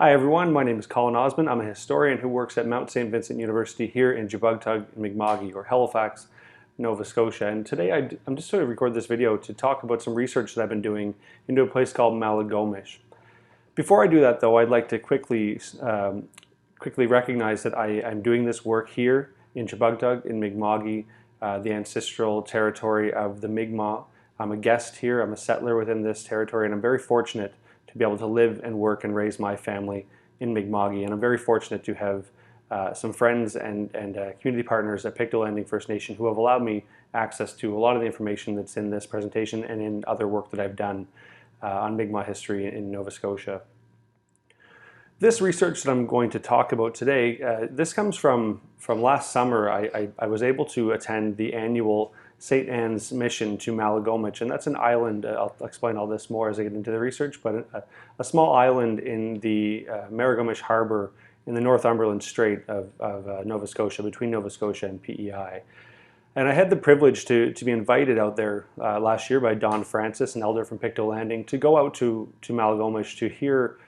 Hi everyone, my name is Colonialism. I'm a historian who works at Mount St. Vincent University here in Jabugtug, Mi'kma'ki, or Halifax, Nova Scotia. And today I'm just sort of record this video to talk about some research that I've been doing into a place called Maligomish. Before I do that though, I'd like to quickly recognize that I'm doing this work here in Jabugtug, in Mi'kma'ki, the ancestral territory of the Mi'kmaq. I'm a guest here, I'm a settler within this territory, and I'm very fortunate to be able to live and work and raise my family in Mi'kma'ki. And I'm very fortunate to have some friends and community partners at Pictou Landing First Nation who have allowed me access to a lot of the information that's in this presentation and in other work that I've done on Mi'kmaq history in Nova Scotia. This research that I'm going to talk about today, this comes from last summer. I was able to attend the annual St. Anne's mission to Maligomish, and that's an island. I'll explain all this more as I get into the research, but a small island in the Maligomish Harbor in the Northumberland Strait of Nova Scotia, between Nova Scotia and PEI. And I had the privilege to be invited out there last year by Don Francis, an elder from Pictou Landing, to go out to Maligomish to hear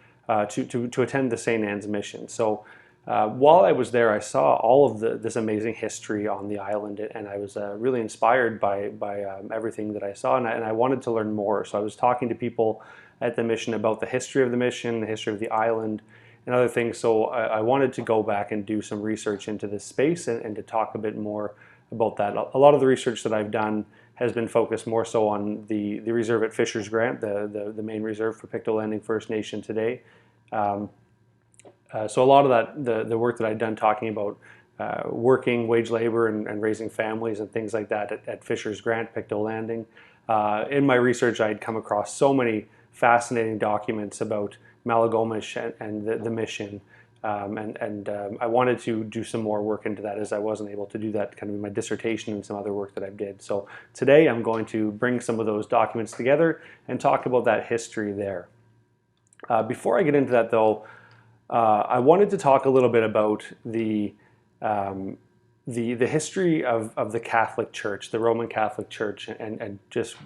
to attend the St. Anne's mission. So while I was there, I saw all of this amazing history on the island, and I was really inspired by everything that I saw, and I wanted to learn more. So I was talking to people at the mission about the history of the mission, the history of the island, and other things. So I wanted to go back and do some research into this space and to talk a bit more about that. A lot of the research that I've done has been focused more so on the reserve at Fisher's Grant, the main reserve for Pictou Landing First Nation today. So a lot of that, the work that I'd done talking about working, wage labor, and raising families and things like that at Fisher's Grant, Pictou Landing. In my research, I'd come across so many fascinating documents about Maligomish and the mission. I wanted to do some more work into that, as I wasn't able to do that kind of in my dissertation and some other work that I did. So today I'm going to bring some of those documents together and talk about that history there. Before I get into that though, I wanted to talk a little bit about the history of the Catholic Church, the Roman Catholic Church, and just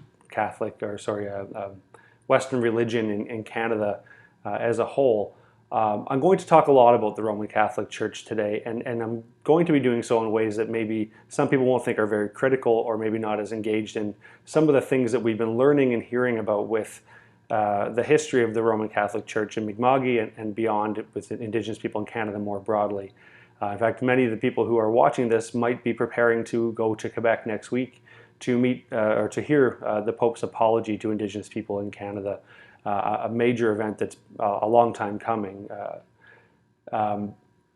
Western religion in Canada as a whole. I'm going to talk a lot about the Roman Catholic Church today, and I'm going to be doing so in ways that maybe some people won't think are very critical, or maybe not as engaged in some of the things that we've been learning and hearing about with the history of the Roman Catholic Church in Mi'kma'ki and beyond with Indigenous people in Canada more broadly. In fact, many of the people who are watching this might be preparing to go to Quebec next week to meet or to hear the Pope's apology to Indigenous people in Canada, a major event that's a long time coming.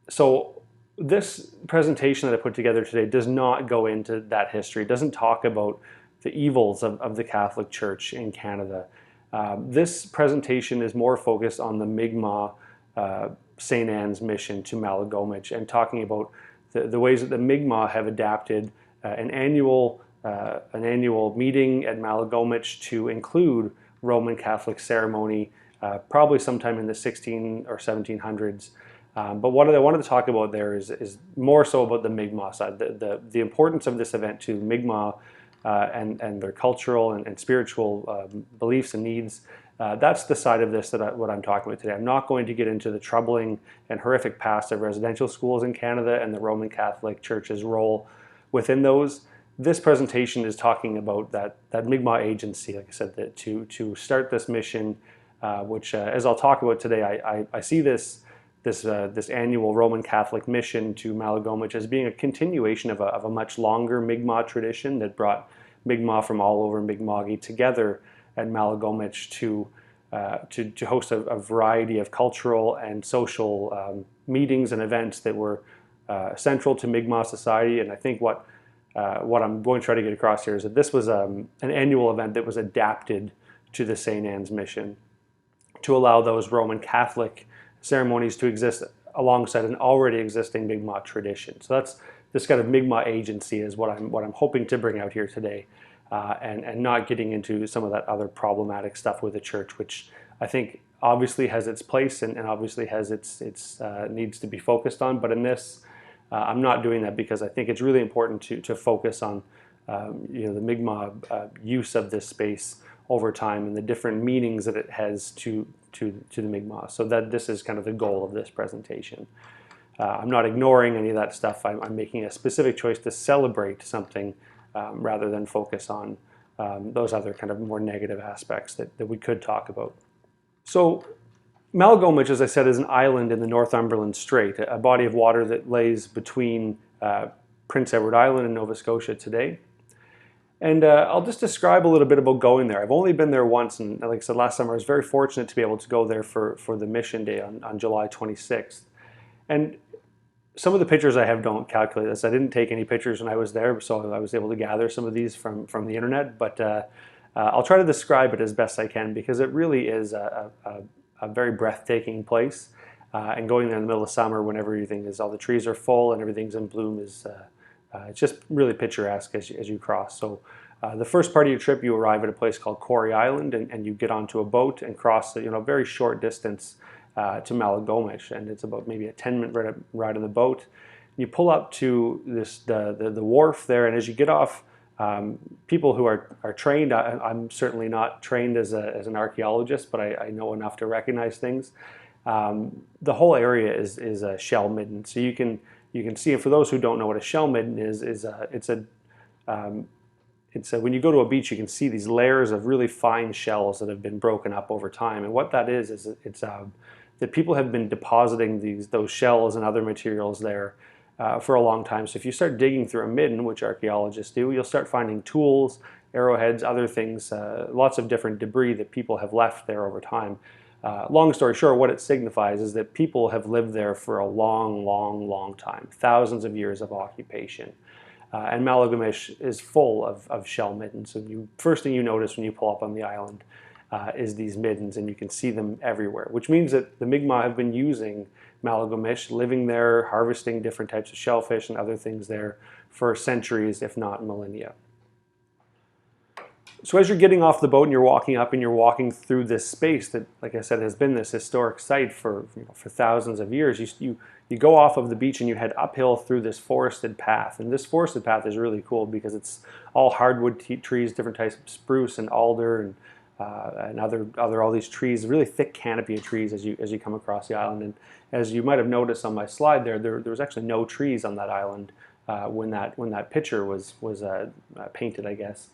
So this presentation that I put together today does not go into that history. It doesn't talk about the evils of the Catholic Church in Canada. This presentation is more focused on the Mi'kmaq St. Anne's mission to Maligomish, and talking about the ways that the Mi'kmaq have adapted an annual meeting at Maligomish to include Roman Catholic ceremony, probably sometime in the 16 or 1700s. But what I wanted to talk about there is more so about the Mi'kmaq side, the importance of this event to Mi'kmaq and their cultural and spiritual beliefs and needs. That's the side of this what I'm talking about today. I'm not going to get into the troubling and horrific past of residential schools in Canada and the Roman Catholic Church's role within those. This presentation is talking about that Mi'kmaq agency, like I said, to start this mission, which, as I'll talk about today, I see this annual Roman Catholic mission to Maligomish as being a continuation of a much longer Mi'kmaq tradition that brought Mi'kmaq from all over Mi'kma'ki together at Maligomish to host a variety of cultural and social meetings and events that were central to Mi'kmaq society. And I think what I'm going to try to get across here is that this was an annual event that was adapted to the St. Anne's mission to allow those Roman Catholic ceremonies to exist alongside an already existing Mi'kmaq tradition. So that's this kind of Mi'kmaq agency is what I'm hoping to bring out here today, and not getting into some of that other problematic stuff with the church, which I think obviously has its place and obviously has its needs to be focused on. But in this, I'm not doing that because I think it's really important to focus on the Mi'kmaq use of this space over time and the different meanings that it has to to the Mi'kmaq. So that this is kind of the goal of this presentation. I'm not ignoring any of that stuff. I'm making a specific choice to celebrate something rather than focus on those other kind of more negative aspects that we could talk about. So Maligomish, as I said, is an island in the Northumberland Strait, a body of water that lays between Prince Edward Island and Nova Scotia today. And I'll just describe a little bit about going there. I've only been there once, and like I said last summer, I was very fortunate to be able to go there for the Mission Day on July 26th. And some of the pictures I have don't calculate this. I didn't take any pictures when I was there, so I was able to gather some of these from the internet. But I'll try to describe it as best I can, because it really is a very breathtaking place. And going there in the middle of summer when all the trees are full and everything's in bloom is it's just really picturesque as you cross. So the first part of your trip, you arrive at a place called Quarry Island, and you get onto a boat and cross a very short distance to Maligomish, and it's about maybe a 10-minute ride on the boat. You pull up to the wharf there, and as you get off, people who are trained, I'm certainly not trained as an archaeologist, but I know enough to recognize things. The whole area is a shell midden, so you can see it. For those who don't know what a shell midden is when you go to a beach, you can see these layers of really fine shells that have been broken up over time. And what that is it's that people have been depositing those shells and other materials there for a long time. So if you start digging through a midden, which archaeologists do, you'll start finding tools, arrowheads, other things, lots of different debris that people have left there over time. Long story short, what it signifies is that people have lived there for a long, long, long time, thousands of years of occupation. And Maligomish is full of shell middens. So first thing you notice when you pull up on the island is these middens, and you can see them everywhere, which means that the Mi'kmaq have been using Maligomish, living there, harvesting different types of shellfish and other things there for centuries, if not millennia. So as you're getting off the boat and you're walking up and you're walking through this space that, like I said, has been this historic site for thousands of years, you go off of the beach and you head uphill through this forested path. And this forested path is really cool because it's all hardwood trees, different types of spruce and alder and other all these trees, really thick canopy of trees as you come across the island. And as you might have noticed on my slide there was actually no trees on that island when that picture was painted, I guess.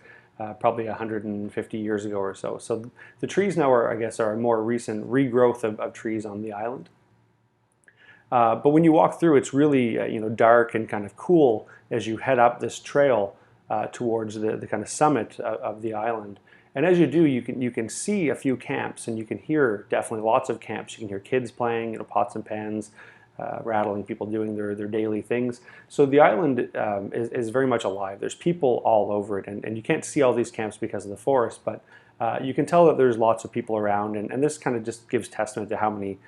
Probably 150 years ago or so. So the trees now are a more recent regrowth of trees on the island. But when you walk through, it's really dark and kind of cool as you head up this trail towards the kind of summit of the island. And as you do, you can see a few camps, and you can hear definitely lots of camps. You can hear kids playing, pots and pans, rattling, people doing their daily things. So the island is very much alive. There's people all over it, and you can't see all these camps because of the forest, but you can tell that there's lots of people around, and this kind of just gives testament to how many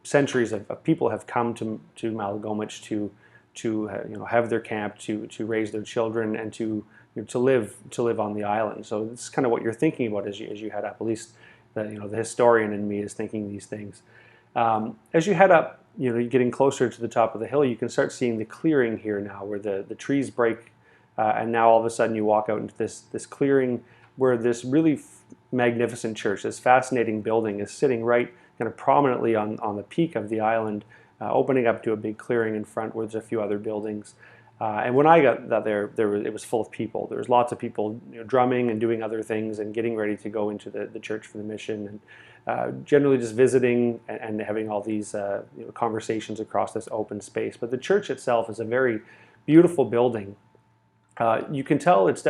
centuries of people have come to Maligomish to have their camp, to raise their children, and to live on the island. So it's kind of what you're thinking about as you head up. At least the historian in me is thinking these things. As you head up, you're getting closer to the top of the hill, you can start seeing the clearing here now, where the trees break, and now all of a sudden you walk out into this clearing where this really magnificent church, this fascinating building, is sitting right kind of prominently on the peak of the island, opening up to a big clearing in front where there's a few other buildings. And when I got there, it was full of people. There was lots of people drumming and doing other things and getting ready to go into the church for the mission, and generally just visiting and having all these conversations across this open space. But the church itself is a very beautiful building. You can tell it's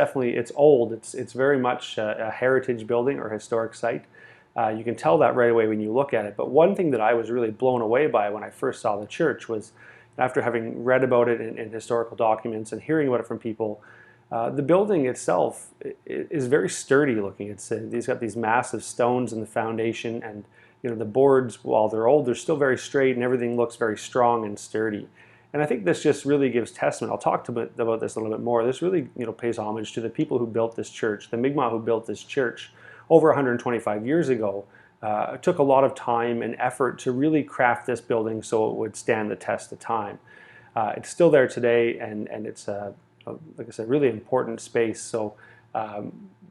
old. It's very much a heritage building or historic site. You can tell that right away when you look at it. But one thing that I was really blown away by when I first saw the church was, after having read about it in historical documents and hearing about it from people, the building itself is very sturdy looking. It's got these massive stones in the foundation, and the boards, while they're old, they're still very straight, and everything looks very strong and sturdy. And I think this just really gives testament. I'll talk about this a little bit more. This really pays homage to the people who built this church, the Mi'kmaq who built this church over 125 years ago. It took a lot of time and effort to really craft this building so it would stand the test of time. It's still there today, and it's like I said, really important space. So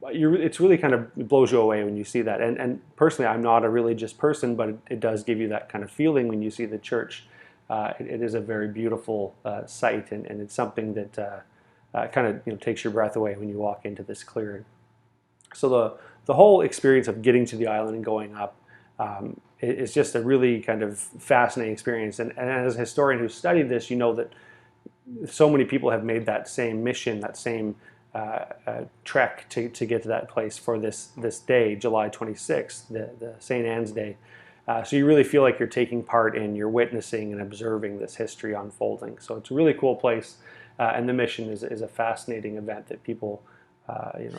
it's really kind of, it blows you away when you see that. And personally, I'm not a religious person, but it does give you that kind of feeling when you see the church. It is a very beautiful sight, and it's something that kind of takes your breath away when you walk into this clearing. So the whole experience of getting to the island and going up is just a really kind of fascinating experience. And as a historian who studied this, you know that so many people have made that same mission, that same trek to get to that place for this day, July 26th, the St. Anne's Day. So you really feel like you're taking part in, you're witnessing and observing this history unfolding. So it's a really cool place, and the mission is a fascinating event that people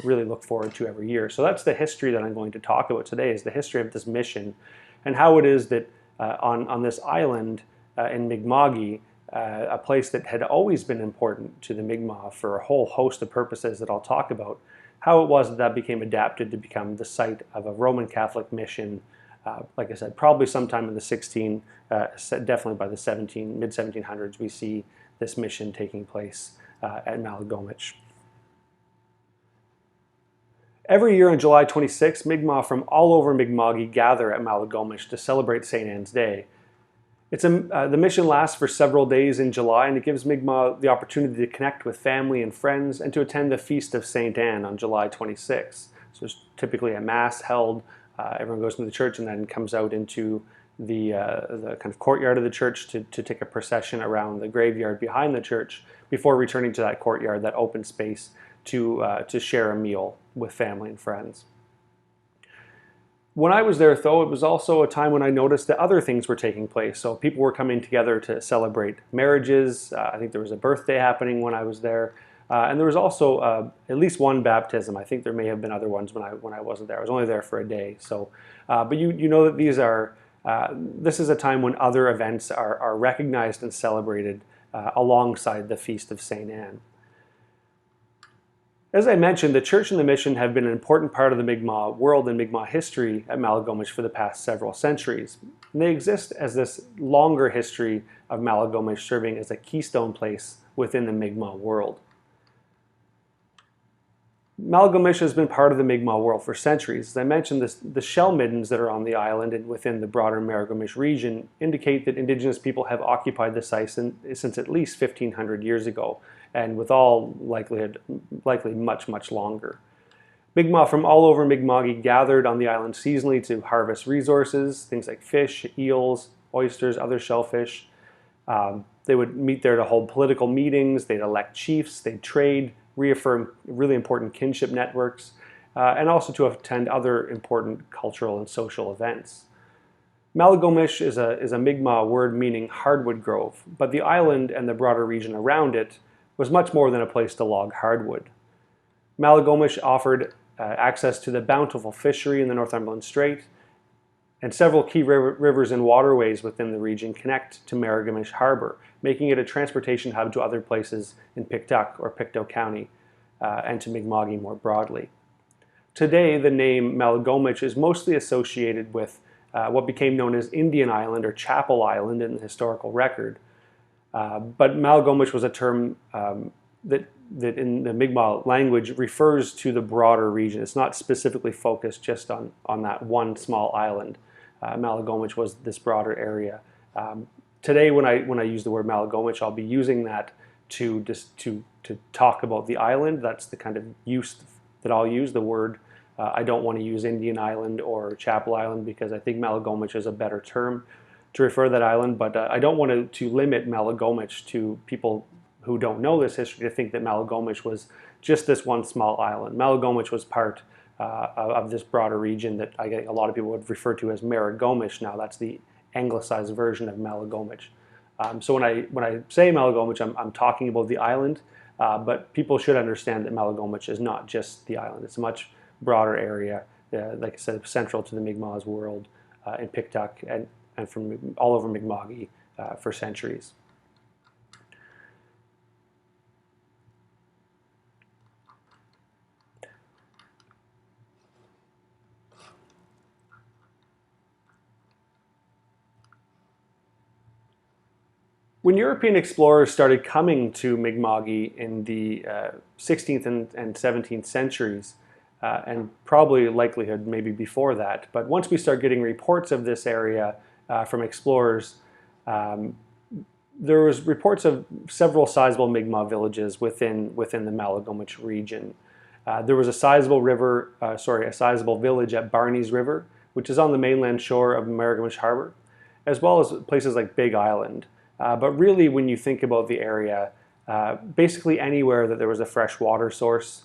really look forward to every year. So that's the history that I'm going to talk about today, is the history of this mission and how it is that on this island in Mi'kma'ki, a place that had always been important to the Mi'kmaq for a whole host of purposes that I'll talk about, how it was that became adapted to become the site of a Roman Catholic mission, like I said, probably sometime in the definitely by the mid-1700s, we see this mission taking place at Maligomish. Every year on July 26, Mi'kmaq from all over Mi'kma'ki gather at Maligomish to celebrate St. Anne's Day. The mission lasts for several days in July, and it gives Mi'kmaq the opportunity to connect with family and friends and to attend the Feast of St. Anne on July 26. So there's typically a mass held, everyone goes to the church and then comes out into the kind of courtyard of the church to take a procession around the graveyard behind the church before returning to that courtyard, that open space, to share a meal with family and friends. When I was there, though, it was also a time when I noticed that other things were taking place. So people were coming together to celebrate marriages. I think there was a birthday happening when I was there. And there was also at least one baptism. I think there may have been other ones when I wasn't there. I was only there for a day. So, but you know that this is a time when other events are recognized and celebrated alongside the Feast of St. Anne. As I mentioned, the church and the mission have been an important part of the Mi'kmaq world and Mi'kmaq history at Maligomish for the past several centuries. And they exist as this longer history of Maligomish serving as a keystone place within the Mi'kmaq world. Maligomish has been part of the Mi'kmaq world for centuries. As I mentioned, the shell middens that are on the island and within the broader Maligomish region indicate that indigenous people have occupied the site since at least 1,500 years ago, and with all likelihood, likely much, much longer. Mi'kmaq from all over Mi'kma'ki gathered on the island seasonally to harvest resources, things like fish, eels, oysters, other shellfish. They would meet there to hold political meetings, they'd elect chiefs, they'd trade, reaffirm really important kinship networks, and also to attend other important cultural and social events. Maligomish is a Mi'kmaq word meaning hardwood grove, but the island and the broader region around it was much more than a place to log hardwood. Maligomish offered access to the bountiful fishery in the Northumberland Strait, and several key rivers and waterways within the region connect to Maligomish Harbor, making it a transportation hub to other places in Pictou or Pictou County, and to Mi'kma'ki more broadly. Today, the name Maligomish is mostly associated with what became known as Indian Island or Chapel Island in the historical record. But Maligomish was a term that in the Mi'kmaq language refers to the broader region. It's not specifically focused just on that one small island. Maligomish was this broader area. Today, when I use the word Maligomish, I'll be using that to talk about the island. That's the kind of use that I'll use the word. I don't want to use Indian Island or Chapel Island because I think Maligomish is a better term to refer to that island, but I don't want to limit Maligomish to people who don't know this history to think that Maligomish was just this one small island. Maligomish was part of this broader region that I think a lot of people would refer to as Maligomish now. That's the anglicized version of Maligomish. So when I say Maligomish, I'm talking about the island, but people should understand that Maligomish is not just the island. It's a much broader area, like I said, central to the Mi'kmaq's world in Pictou and from all over Mi'kma'ki for centuries. When European explorers started coming to Mi'kma'ki in the 16th and 17th centuries, and probably likelihood maybe before that. But once we start getting reports of this area from explorers, there was reports of several sizable Mi'kmaq villages within the Maligomish region. There was a sizable village at Barney's River, which is on the mainland shore of Maligomish Harbor, as well as places like Big Island. But really, when you think about the area, basically anywhere that there was a fresh water source,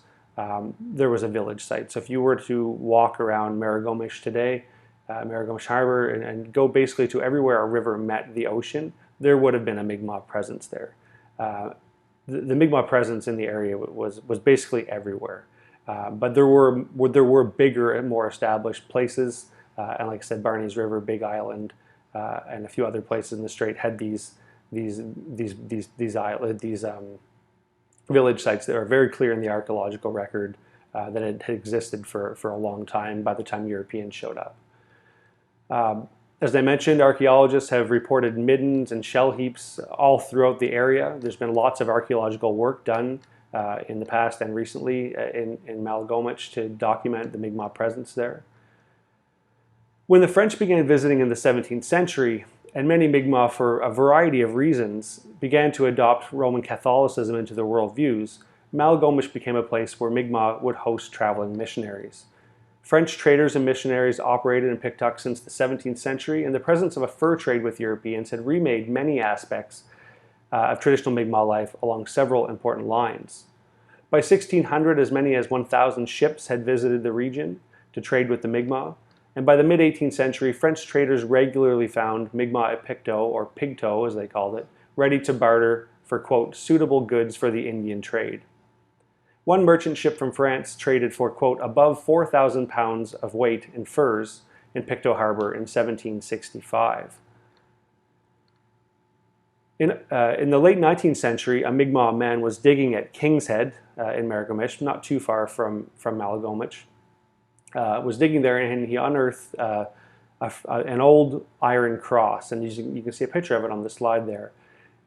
there was a village site. So if you were to walk around Maligomish today, Maligomish Harbor, and go basically to everywhere a river met the ocean, there would have been a Mi'kmaq presence there. The Mi'kmaq presence in the area was basically everywhere. But there were bigger and more established places, and like I said, Barney's River, Big Island, and a few other places in the strait had these village sites that are very clear in the archaeological record that had existed for a long time by the time Europeans showed up. As I mentioned, archaeologists have reported middens and shell heaps all throughout the area. There's been lots of archaeological work done in the past and recently in Maligomish to document the Mi'kmaq presence there. When the French began visiting in the 17th century, and many Mi'kmaq, for a variety of reasons, began to adopt Roman Catholicism into their worldviews, Maligomish became a place where Mi'kmaq would host traveling missionaries. French traders and missionaries operated in Piktook since the 17th century, and the presence of a fur trade with Europeans had remade many aspects of traditional Mi'kmaq life along several important lines. By 1600, as many as 1,000 ships had visited the region to trade with the Mi'kmaq, and by the mid-18th century, French traders regularly found Mi'kmaq at Pictou, or Pigtou as they called it, ready to barter for, quote, suitable goods for the Indian trade. One merchant ship from France traded for, quote, above 4,000 pounds of weight in furs in Pictou Harbor in 1765. In the late 19th century, a Mi'kmaq man was digging at King's Head in Maligomish, not too far from Maligomish, was digging there, and he unearthed an old iron cross, and you can see a picture of it on the slide there.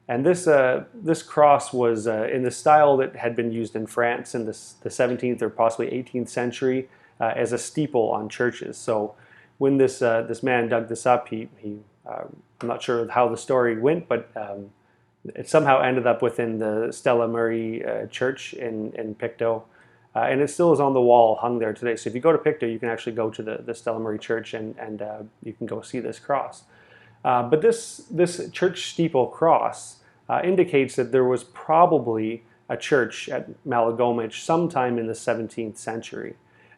And this cross was in the style that had been used in France in the 17th or possibly 18th century as a steeple on churches. So when this man dug this up, I'm not sure how the story went, but it somehow ended up within the Stella Marie church in Pictou. And it still is on the wall, hung there today. So if you go to Pictou, you can actually go to the Stella Marie church and you can go see this cross. But this church steeple cross indicates that there was probably a church at Maligomish sometime in the 17th century,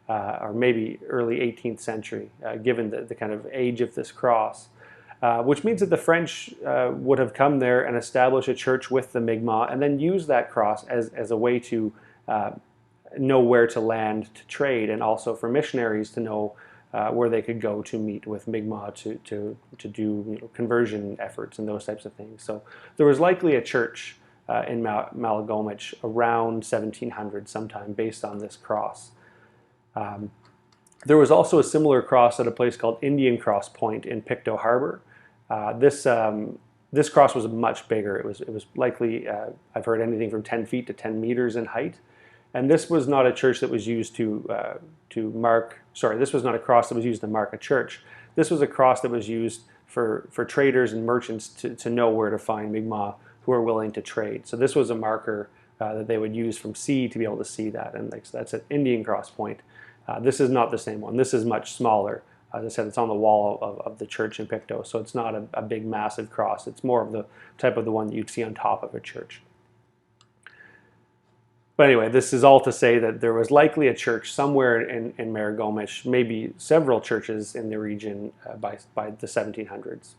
or maybe early 18th century, given the kind of age of this cross. Which means that the French would have come there and established a church with the Mi'kmaq and then use that cross as a way to know where to land to trade, and also for missionaries to know where they could go to meet with Mi'kmaq to do conversion efforts and those types of things. So there was likely a church in Maligomish around 1700 sometime based on this cross. There was also a similar cross at a place called Indian Cross Point in Pictou Harbor. This cross was much bigger. It was likely, I've heard, anything from 10 feet to 10 meters in height. And this was not a church that was used this was not a cross that was used to mark a church. This was a cross that was used for traders and merchants to know where to find Mi'kmaq who were willing to trade. So this was a marker that they would use from sea to be able to see that. And so that's at Indian Cross Point. This is not the same one. This is much smaller. As I said, it's on the wall of the church in Pictou, so it's not a big, massive cross. It's more of the type of the one that you'd see on top of a church. But anyway, this is all to say that there was likely a church somewhere in Maligomish, maybe several churches in the region by the 1700s.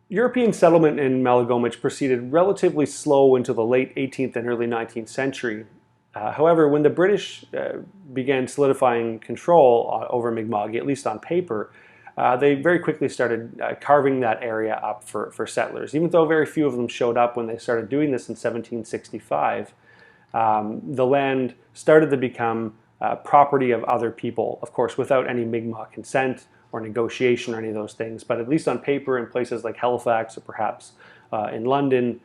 European settlement in Maligomish proceeded relatively slow into the late 18th and early 19th century. However, when the British began solidifying control over Mi'kmaq, at least on paper, they very quickly started carving that area up for settlers. Even though very few of them showed up when they started doing this in 1765, the land started to become property of other people, of course, without any Mi'kmaq consent or negotiation or any of those things. But at least on paper, in places like Halifax or perhaps in London,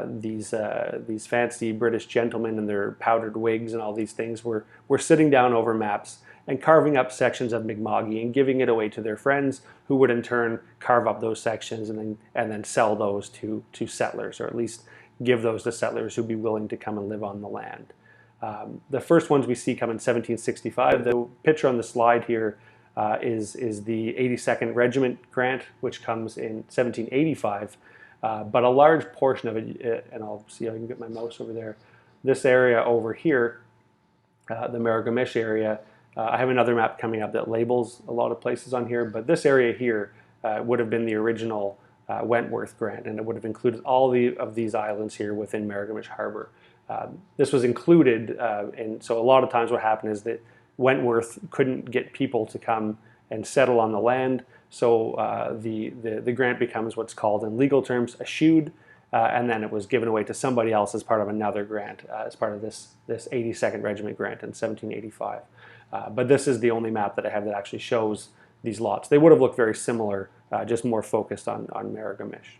these fancy British gentlemen in their powdered wigs and all these things were sitting down over maps and carving up sections of Mi'kma'ki and giving it away to their friends, who would in turn carve up those sections and then sell those to settlers, or at least give those to settlers who'd be willing to come and live on the land. The first ones we see come in 1765. The picture on the slide here is the 82nd Regiment grant, which comes in 1785. But a large portion of it, and I'll see if I can get my mouse over there, this area over here, the Maligomish area, I have another map coming up that labels a lot of places on here, but this area here would have been the original Wentworth grant, and it would have included all of these islands here within Maligomish Harbor. This was included, and so a lot of times what happened is that Wentworth couldn't get people to come and settle on the land, so the grant becomes what's called in legal terms eschewed, and then it was given away to somebody else as part of another grant, as part of this 82nd Regiment grant in 1785. But this is the only map that I have that actually shows these lots. They would have looked very similar, just more focused on Maligomish.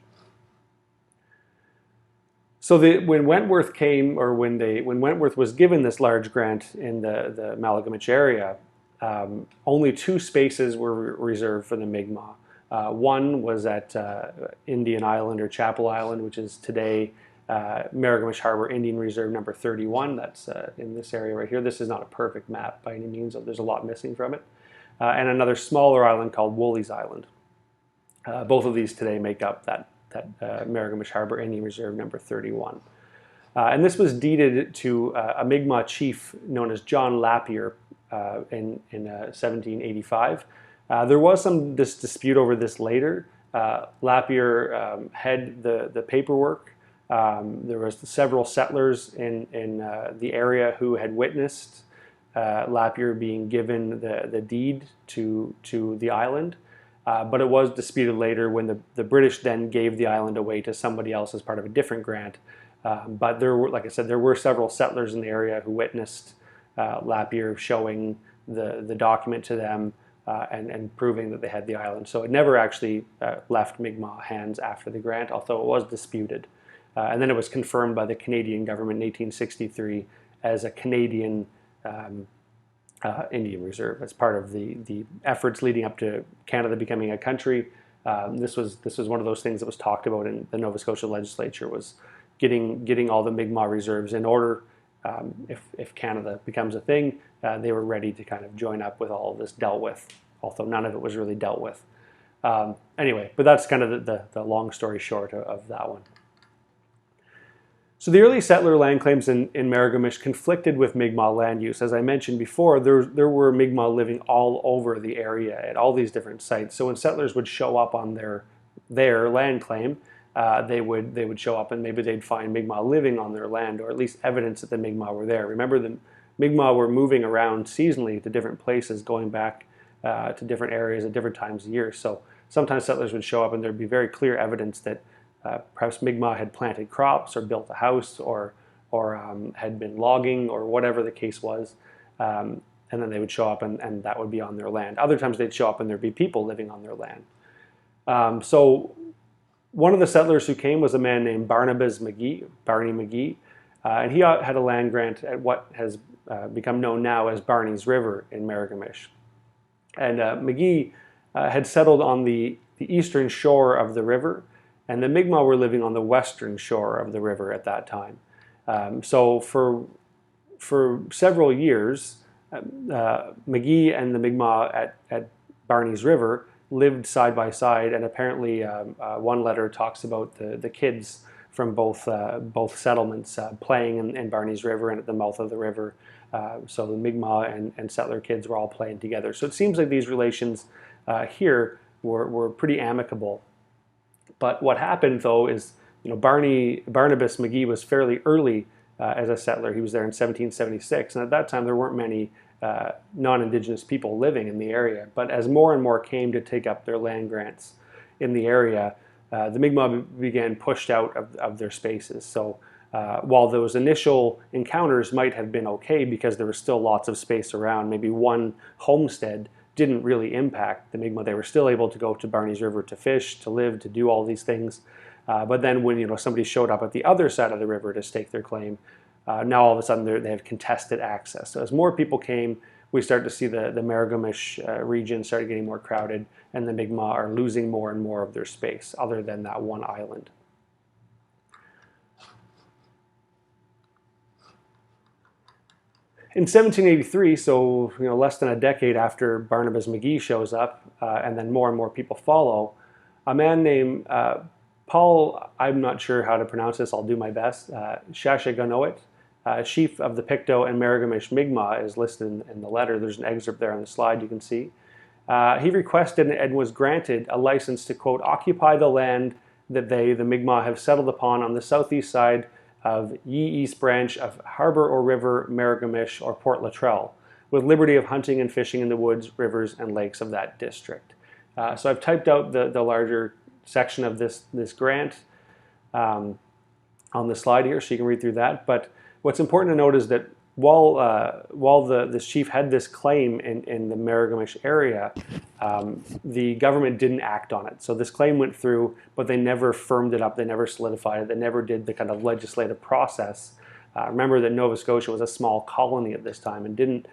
So when Wentworth came, or when Wentworth was given this large grant in the Maligomish area, only 2 spaces were reserved for the Mi'kmaq. One was at Indian Island, or Chapel Island, which is today Maligomish Harbor Indian Reserve number 31. That's in this area right here. This is not a perfect map by any means. There's a lot missing from it. And another smaller island called Wooley's Island. Both of these today make up that Maligomish Harbor Indian Reserve number 31. And this was deeded to a Mi'kmaq chief known as John Lapierre in 1785. There was some dispute over this later. Lapierre had the paperwork. There was several settlers in the area who had witnessed Lapierre being given the deed to the island. But it was disputed later when the British then gave the island away to somebody else as part of a different grant. But there were, like I said, there were several settlers in the area who witnessed Lapierre showing the document to them and proving that they had the island. So it never actually left Mi'kmaq hands after the grant, although it was disputed. And then it was confirmed by the Canadian government in 1863 as a Canadian Indian Reserve, as part of the efforts leading up to Canada becoming a country. This was one of those things that was talked about in the Nova Scotia legislature, was getting all the Mi'kmaq reserves in order. If Canada becomes a thing, they were ready to kind of join up with all of this dealt with, although none of it was really dealt with. Anyway, but that's kind of the long story short of that one. So the early settler land claims in Maligomish conflicted with Mi'kmaq land use. As I mentioned before, there were Mi'kmaq living all over the area at all these different sites. So when settlers would show up on their land claim, they would show up and maybe they'd find Mi'kmaq living on their land, or at least evidence that the Mi'kmaq were there. Remember, the Mi'kmaq were moving around seasonally to different places, going back to different areas at different times of year. So sometimes settlers would show up and there'd be very clear evidence that perhaps Mi'kmaq had planted crops or built a house or had been logging or whatever the case was. And then they would show up and that would be on their land. Other times they'd show up and there'd be people living on their land. So one of the settlers who came was a man named Barney McGee, and he had a land grant at what has become known now as Barney's River in Maligomish. And McGee had settled on the eastern shore of the river, and the Mi'kmaq were living on the western shore of the river at that time. So for several years, McGee and the Mi'kmaq at Barney's River lived side by side, and apparently one letter talks about the kids from both settlements playing in Barney's River and at the mouth of the river. So the Mi'kmaq and settler kids were all playing together. So it seems like these relations here were pretty amicable. But what happened, though, is Barnabas McGee was fairly early as a settler. He was there in 1776, and at that time there weren't many non-Indigenous people living in the area. But as more and more came to take up their land grants in the area, the Mi'kmaq began pushed out of their spaces. So while those initial encounters might have been okay because there was still lots of space around, maybe one homestead didn't really impact the Mi'kmaq. They were still able to go to Barney's River to fish, to live, to do all these things. But then when somebody showed up at the other side of the river to stake their claim, now all of a sudden they have contested access. So as more people came, we start to see the Maligomish region started getting more crowded, and the Mi'kmaq are losing more and more of their space, other than that one island. In 1783, so less than a decade after Barnabas McGee shows up, and then more and more people follow, a man named Paul, I'm not sure how to pronounce this, I'll do my best, Shashaganoit, chief of the Pictou and Maligomish Mi'kmaq, is listed in the letter. There's an excerpt there on the slide you can see. He requested and was granted a license to, quote, occupy the land that they, the Mi'kmaq, have settled upon on the southeast side of Ye East Branch of Harbor or River, Maligomish, or Port Luttrell, with liberty of hunting and fishing in the woods, rivers, and lakes of that district. So I've typed out the larger section of this grant on the slide here, so you can read through that. But what's important to note is that while this chief had this claim in the Maligomish area, the government didn't act on it. So this claim went through, but they never firmed it up, they never solidified it, they never did the kind of legislative process. Remember that Nova Scotia was a small colony at this time and didn't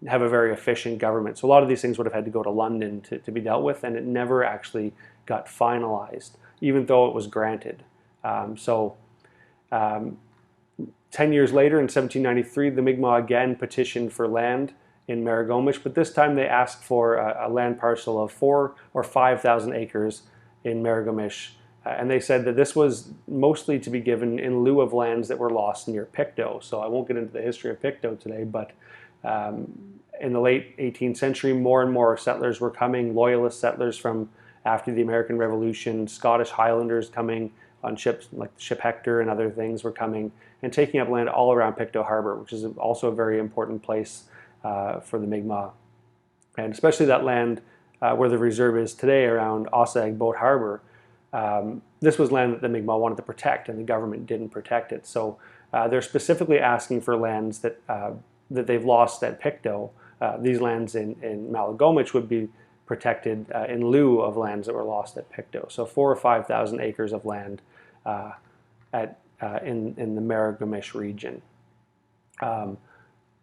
have a very efficient government. So a lot of these things would have had to go to London to be dealt with, and it never actually got finalized, even though it was granted. 10 years later, in 1793, the Mi'kmaq again petitioned for land in Maligomish, but this time they asked for a land parcel of 4,000 or 5,000 acres in Maligomish, and they said that this was mostly to be given in lieu of lands that were lost near Pictou. So I won't get into the history of Pictou today, but in the late 18th century, more and more settlers were coming, loyalist settlers from after the American Revolution, Scottish Highlanders coming on ships like the ship Hector and other things were coming and taking up land all around Pictou Harbor, which is also a very important place for the Mi'kmaq. And especially that land where the reserve is today around Osag Boat Harbor. This was land that the Mi'kmaq wanted to protect, and the government didn't protect it. So they're specifically asking for lands that they've lost at Pictou. These lands in Maligomish would be protected in lieu of lands that were lost at Pictou. So 4,000 or 5,000 acres of land in the Maligomish region. Of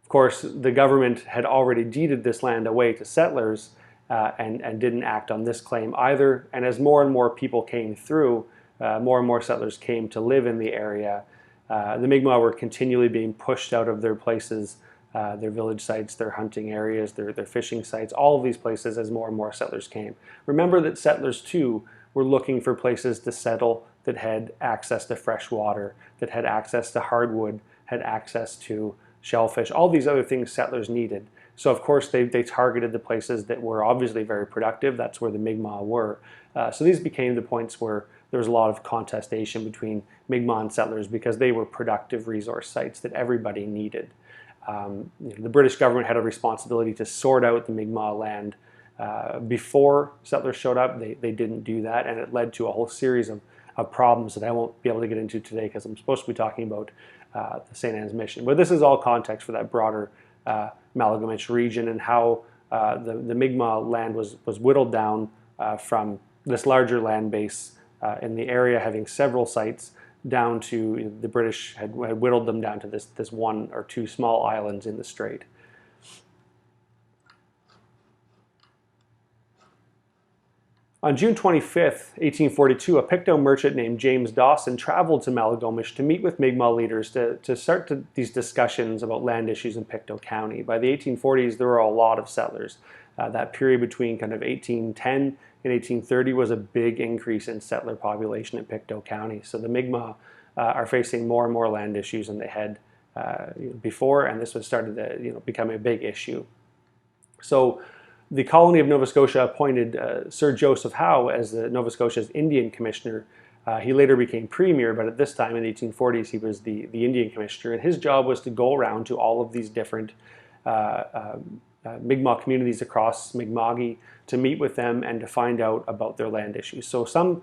course, the government had already deeded this land away to settlers and didn't act on this claim either. And as more and more people came through, more and more settlers came to live in the area. The Mi'kmaq were continually being pushed out of their places, their village sites, their hunting areas, their fishing sites, all of these places as more and more settlers came. Remember that settlers too were looking for places to settle that had access to fresh water, that had access to hardwood, had access to shellfish, all these other things settlers needed. So of course they targeted the places that were obviously very productive. That's where the Mi'kmaq were. So these became the points where there was a lot of contestation between Mi'kmaq and settlers because they were productive resource sites that everybody needed. The British government had a responsibility to sort out the Mi'kmaq land. Before settlers showed up, they didn't do that, and it led to a whole series of problems that I won't be able to get into today because I'm supposed to be talking about the St. Anne's Mission. But this is all context for that broader Maligomish region and how the Mi'kmaq land was whittled down from this larger land base in the area having several sites down to the British had whittled them down to this one or two small islands in the strait. On June 25th, 1842, a Pictou merchant named James Dawson traveled to Maligomish to meet with Mi'kmaq leaders to start these discussions about land issues in Pictou County. By the 1840s, there were a lot of settlers. That period between kind of 1810 and 1830 was a big increase in settler population in Pictou County. So the Mi'kmaq are facing more and more land issues than they had before, and this was started to become a big issue. So the colony of Nova Scotia appointed Sir Joseph Howe as the Nova Scotia's Indian Commissioner. He later became Premier, but at this time in the 1840s he was the Indian Commissioner, and his job was to go around to all of these different Mi'kmaq communities across Mi'kma'ki to meet with them and to find out about their land issues. So some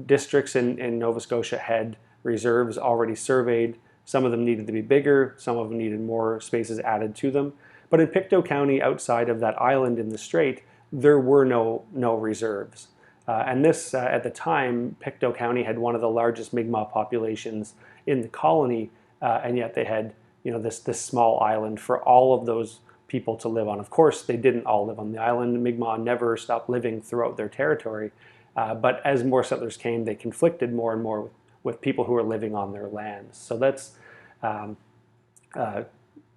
districts in Nova Scotia had reserves already surveyed. Some of them needed to be bigger, some of them needed more spaces added to them. But in Pictou County, outside of that island in the strait, there were no reserves. And this, at the time, Pictou County had one of the largest Mi'kmaq populations in the colony, and yet they had, this small island for all of those people to live on. Of course, they didn't all live on the island. Mi'kmaq never stopped living throughout their territory, but as more settlers came, they conflicted more and more with people who were living on their lands. So that's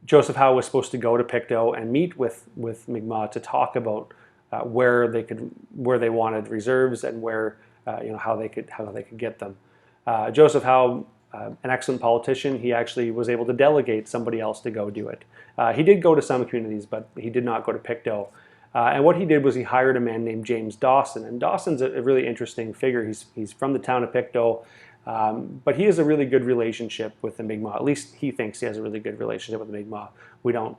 Joseph Howe was supposed to go to Pictou and meet with Mi'kmaq to talk about where they wanted reserves and where how they could get them. Joseph Howe, an excellent politician, he actually was able to delegate somebody else to go do it. He did go to some communities, but he did not go to Pictou. And what he did was he hired a man named James Dawson. And Dawson's a really interesting figure. He's from the town of Pictou, but he has a really good relationship with the Mi'kmaq. At least he thinks he has a really good relationship with the Mi'kmaq. We don't.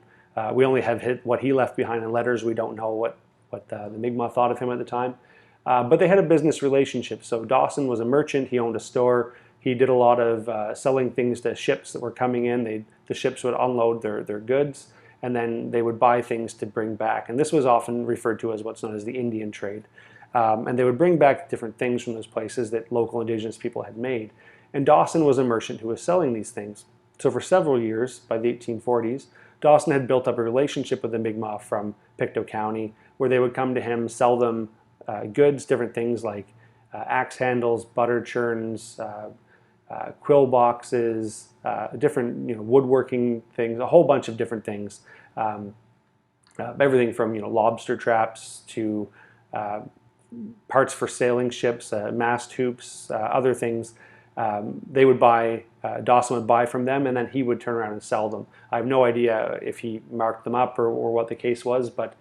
We only have what he left behind in letters. We don't know what the Mi'kmaq thought of him at the time. But they had a business relationship. So Dawson was a merchant. He owned a store. He did a lot of selling things to ships that were coming in. The ships would unload their goods, and then they would buy things to bring back. And this was often referred to as what's known as the Indian trade. And they would bring back different things from those places that local indigenous people had made. And Dawson was a merchant who was selling these things. So for several years, by the 1840s, Dawson had built up a relationship with the Mi'kmaq from Pictou County, where they would come to him, sell them goods, different things like axe handles, butter churns, quill boxes, different woodworking things, a whole bunch of different things. Everything from lobster traps to parts for sailing ships, mast hoops, other things. They would buy, Dawson would buy from them, and then he would turn around and sell them. I have no idea if he marked them up or what the case was, but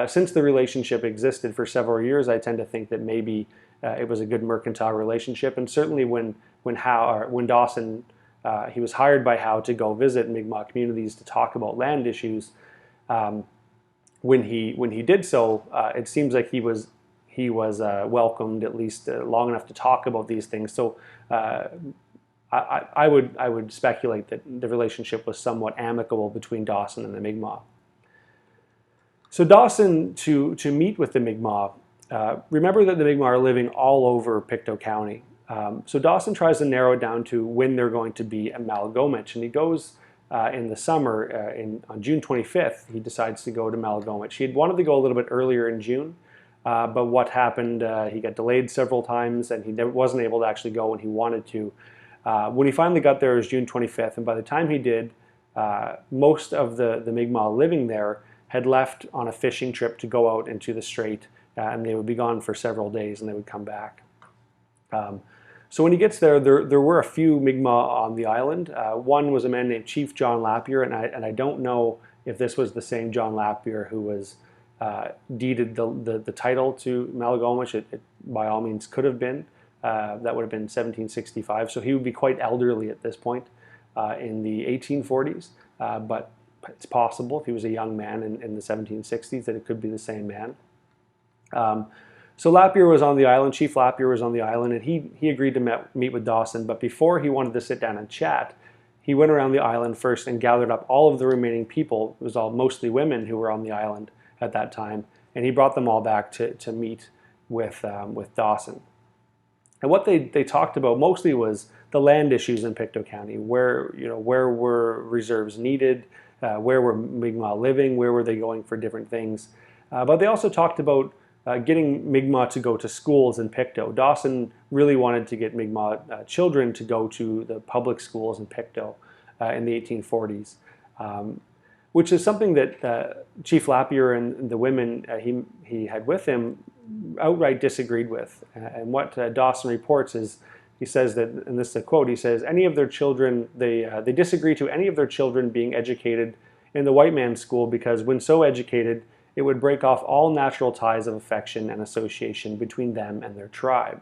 since the relationship existed for several years, I tend to think that maybe it was a good mercantile relationship. And certainly when Dawson, he was hired by Howe to go visit Mi'kmaq communities to talk about land issues. When he did so, it seems like he was welcomed at least long enough to talk about these things. So I would speculate that the relationship was somewhat amicable between Dawson and the Mi'kmaq. So Dawson, to meet with the Mi'kmaq, remember that the Mi'kmaq are living all over Pictou County. So Dawson tries to narrow it down to when they're going to be at Maligomish, and he goes in the summer, on June 25th, he decides to go to Maligomish. He had wanted to go a little bit earlier in June, but what happened, he got delayed several times, and he wasn't able to actually go when he wanted to. When he finally got there, it was June 25th, and by the time he did, most of the Mi'kmaq living there had left on a fishing trip to go out into the strait, and they would be gone for several days, and they would come back. So when he gets there, there were a few Mi'kmaq on the island. One was a man named Chief John Lapierre, and I don't know if this was the same John Lapierre who was deeded the title to Maligomish. It by all means could have been. That would have been 1765. So he would be quite elderly at this point in the 1840s, but it's possible if he was a young man in the 1760s that it could be the same man. So Lapierre was on the island, Chief Lapierre was on the island, and he agreed to meet with Dawson, but before he wanted to sit down and chat, he went around the island first and gathered up all of the remaining people. It was all mostly women who were on the island at that time, and he brought them all back to meet with Dawson. And what they talked about mostly was the land issues in Pictou County, where were reserves needed, where were Mi'kmaq living, where were they going for different things. But they also talked about getting Mi'kmaq to go to schools in Pictou. Dawson really wanted to get Mi'kmaq children to go to the public schools in Pictou in the 1840s, which is something that Chief Lapierre and the women he had with him outright disagreed with. And what Dawson reports is, he says that, and this is a quote, he says, any of their children, they disagree to any of their children being educated in the white man's school because when so educated, it would break off all natural ties of affection and association between them and their tribe.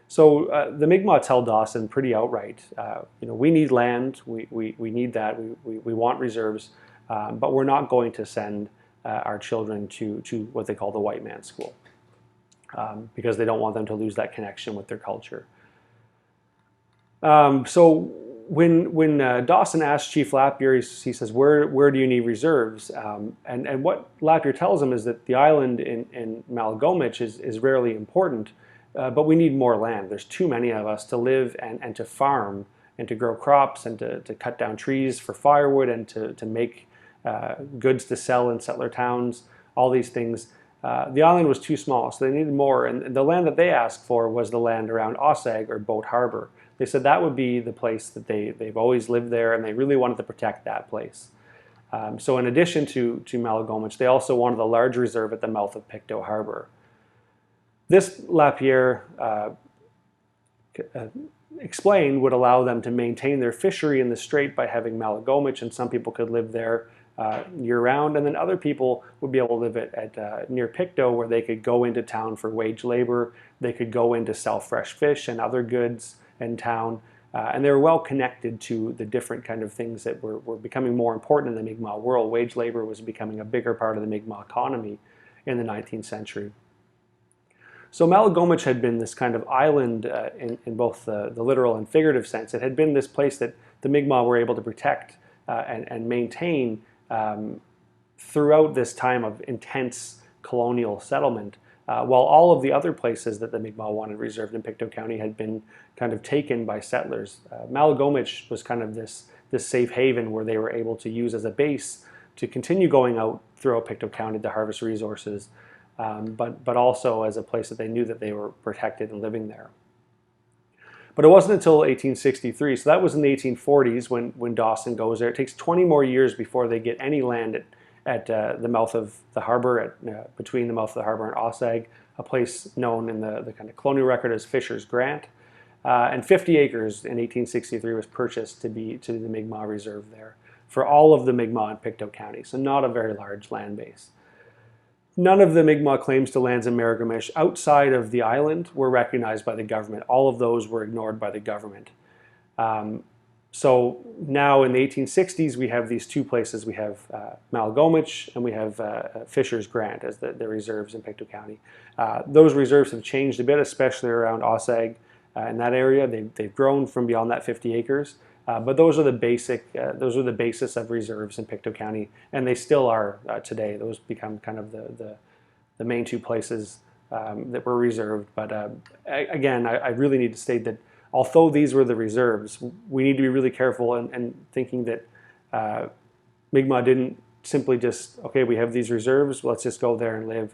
So the Mi'kmaq tell Dawson pretty outright, we need land, we need that, we want reserves, but we're not going to send our children to what they call the white man's school because they don't want them to lose that connection with their culture. So when Dawson asked Chief Lapierre, he says, where do you need reserves? And what Lapierre tells him is that the island in Maligomish is rarely important, but we need more land. There's too many of us to live and to farm and to grow crops and to cut down trees for firewood and to make goods to sell in settler towns, all these things. The island was too small, so they needed more. And the land that they asked for was the land around Ossag, or Boat Harbor. They said that would be the place that they've always lived there, and they really wanted to protect that place. So in addition to Maligomish, they also wanted a large reserve at the mouth of Pictou Harbor. This, Lapierre explained, would allow them to maintain their fishery in the strait by having Maligomish, and some people could live there year-round, and then other people would be able to live at near Pictou, where they could go into town for wage labor. They could go in to sell fresh fish and other goods in town, and they were well connected to the different kind of things that were becoming more important in the Mi'kmaq world. Wage labor was becoming a bigger part of the Mi'kmaq economy in the 19th century. So Maligomish had been this kind of island in both the literal and figurative sense. It had been this place that the Mi'kmaq were able to protect and maintain throughout this time of intense colonial settlement, while all of the other places that the Mi'kmaq wanted reserved in Pictou County had been kind of taken by settlers. Maligomish was kind of this safe haven where they were able to use as a base to continue going out throughout Pictou County to harvest resources, but also as a place that they knew that they were protected and living there. But it wasn't until 1863, so that was in the 1840s when Dawson goes there. It takes 20 more years before they get any land at the mouth of the harbor, between the mouth of the harbor and Ossag, a place known in the kind of colonial record as Fisher's Grant. And 50 acres in 1863 was purchased to the Mi'kmaq Reserve there for all of the Mi'kmaq in Pictou County, so not a very large land base. None of the Mi'kmaq claims to lands in Maligomish outside of the island were recognized by the government. All of those were ignored by the government. So now in the 1860s, we have these two places. We have Maligomish and we have Fisher's Grant as the reserves in Pictou County. Those reserves have changed a bit, especially around Ossag in that area. They've grown from beyond that 50 acres. But those are the basis of reserves in Pictou County, and they still are today. Those become kind of the main two places that were reserved. But again, I really need to state that although these were the reserves, we need to be really careful and thinking that Mi'kmaq didn't simply just, okay, we have these reserves, let's just go there and live.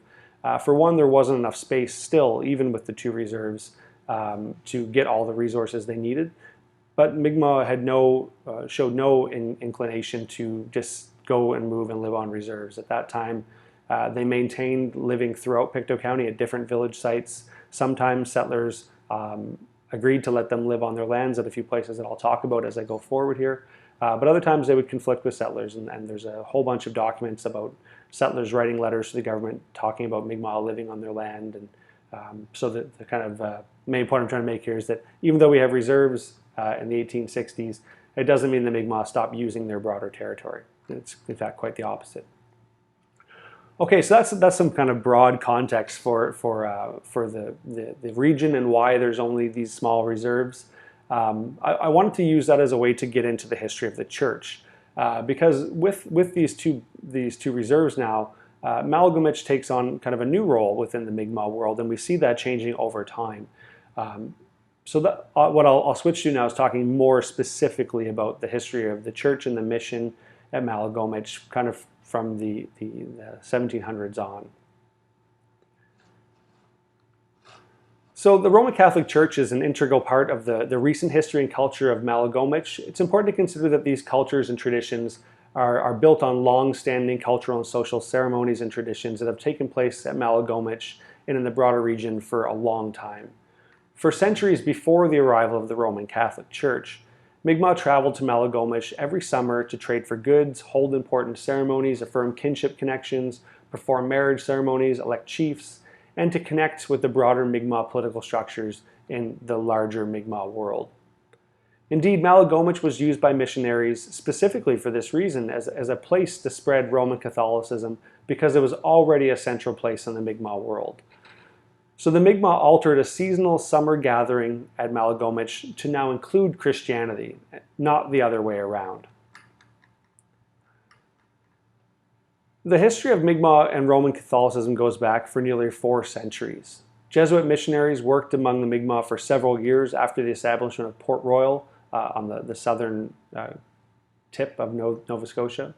For one, there wasn't enough space still, even with the two reserves, to get all the resources they needed. But Mi'kmaq had showed no inclination to just go and move and live on reserves. At that time, they maintained living throughout Pictou County at different village sites. Sometimes settlers agreed to let them live on their lands at a few places that I'll talk about as I go forward here. But other times they would conflict with settlers, and there's a whole bunch of documents about settlers writing letters to the government talking about Mi'kmaq living on their land. And so the kind of main point I'm trying to make here is that even though we have reserves in the 1860s, it doesn't mean the Mi'kmaq stopped using their broader territory. It's in fact quite the opposite. Okay, so that's some kind of broad context for the region and why there's only these small reserves. I wanted to use that as a way to get into the history of the church, because with these two reserves now, Maligomish takes on kind of a new role within the Mi'kmaq world, and we see that changing over time. So what I'll switch to now is talking more specifically about the history of the church and the mission at Maligomish, kind of from the 1700s on. So the Roman Catholic Church is an integral part of the recent history and culture of Maligomish. It's important to consider that these cultures and traditions are built on long-standing cultural and social ceremonies and traditions that have taken place at Maligomish and in the broader region for a long time. For centuries before the arrival of the Roman Catholic Church, Mi'kmaq traveled to Maligomish every summer to trade for goods, hold important ceremonies, affirm kinship connections, perform marriage ceremonies, elect chiefs, and to connect with the broader Mi'kmaq political structures in the larger Mi'kmaq world. Indeed, Maligomish was used by missionaries specifically for this reason as a place to spread Roman Catholicism, because it was already a central place in the Mi'kmaq world. So the Mi'kmaq altered a seasonal summer gathering at Maligomish to now include Christianity, not the other way around. The history of Mi'kmaq and Roman Catholicism goes back for nearly 4 centuries. Jesuit missionaries worked among the Mi'kmaq for several years after the establishment of Port Royal on the southern tip of Nova Scotia.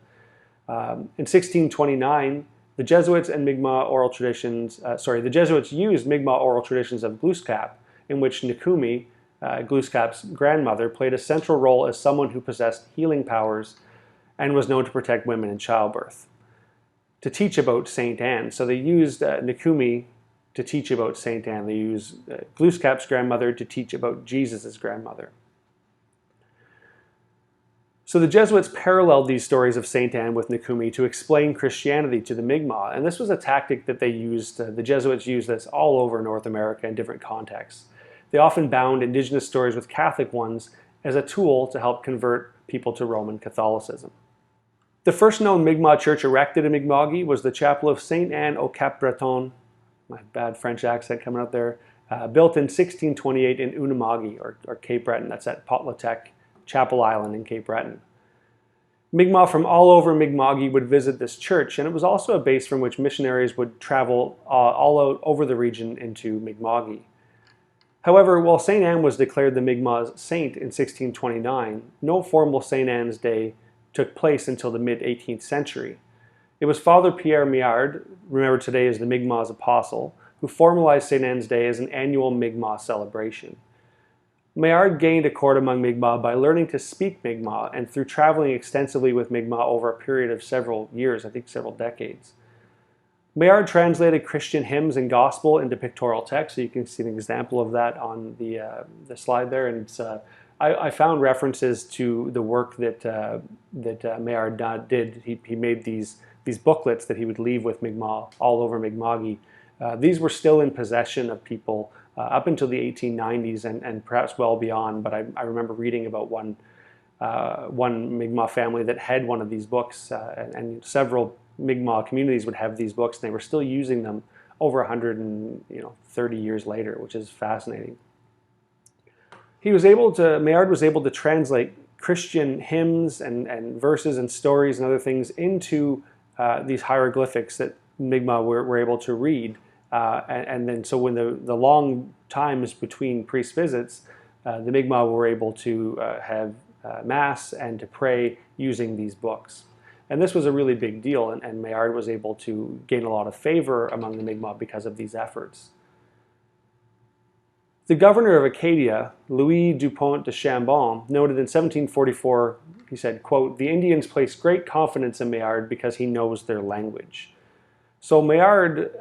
In 1629, the Jesuits and Mi'kmaq oral traditions, the Jesuits used Mi'kmaq oral traditions of Glooskap, in which Nikumi, Glooskap's grandmother, played a central role as someone who possessed healing powers and was known to protect women in childbirth, to teach about Saint Anne. So they used Nikumi to teach about Saint Anne. They used Glooskap's grandmother to teach about Jesus' grandmother. So the Jesuits paralleled these stories of Saint Anne with Nikumi to explain Christianity to the Mi'kmaq, and this was a tactic that they used, the Jesuits used this all over North America in different contexts. They often bound indigenous stories with Catholic ones as a tool to help convert people to Roman Catholicism. The first known Mi'kmaq church erected in Mi'kma'ki was the Chapel of Saint Anne au Cap Breton, my bad French accent coming out there, built in 1628 in Unama'ki, or Cape Breton. That's at Potlatech, Chapel Island in Cape Breton. Mi'kmaq from all over Mi'kma'ki would visit this church, and it was also a base from which missionaries would travel all out over the region into Mi'kma'ki. However, while St. Anne was declared the Mi'kmaq's saint in 1629, no formal St. Anne's Day took place until the mid-18th century. It was Father Pierre Maillard, remembered today as the Mi'kmaq's apostle, who formalized St. Anne's Day as an annual Mi'kmaq celebration. Maillard gained a court among Mi'kmaq by learning to speak Mi'kmaq and through traveling extensively with Mi'kmaq over a period of several years, I think several decades. Maillard translated Christian hymns and gospel into pictorial text, so you can see an example of that on the slide there. And it's, I found references to the work that Maillard did. He made these booklets that he would leave with Mi'kmaq all over Mi'kma'ki. These were still in possession of people up until the 1890s and perhaps well beyond, but I remember reading about one Mi'kmaq family that had one of these books, and several Mi'kmaq communities would have these books, and they were still using them over 130 years later, which is fascinating. Maillard was able to translate Christian hymns and verses and stories and other things into these hieroglyphics that Mi'kmaq were able to read. And then so when the long times between priest visits, the Mi'kmaq were able to have mass and to pray using these books. And this was a really big deal, and Maillard was able to gain a lot of favor among the Mi'kmaq because of these efforts. The governor of Acadia, Louis Dupont de Chambon, noted in 1744, he said, quote, "The Indians place great confidence in Maillard because he knows their language." So Maillard,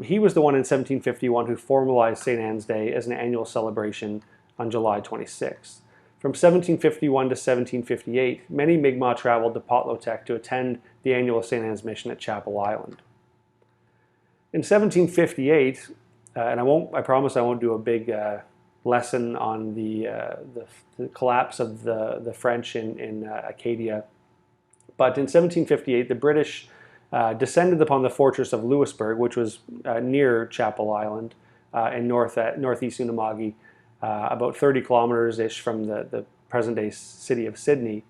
he was the one in 1751 who formalized St. Anne's Day as an annual celebration on July 26th. From 1751 to 1758, many Mi'kmaq traveled to Potlatech to attend the annual St. Anne's Mission at Chapel Island. In 1758, and I promise I won't do a big lesson on the collapse of the French in Acadia, but in 1758, the British descended upon the fortress of Louisbourg, which was near Chapel Island in northeast Unama'ki, about 30 kilometers-ish from the present-day city of Sydney.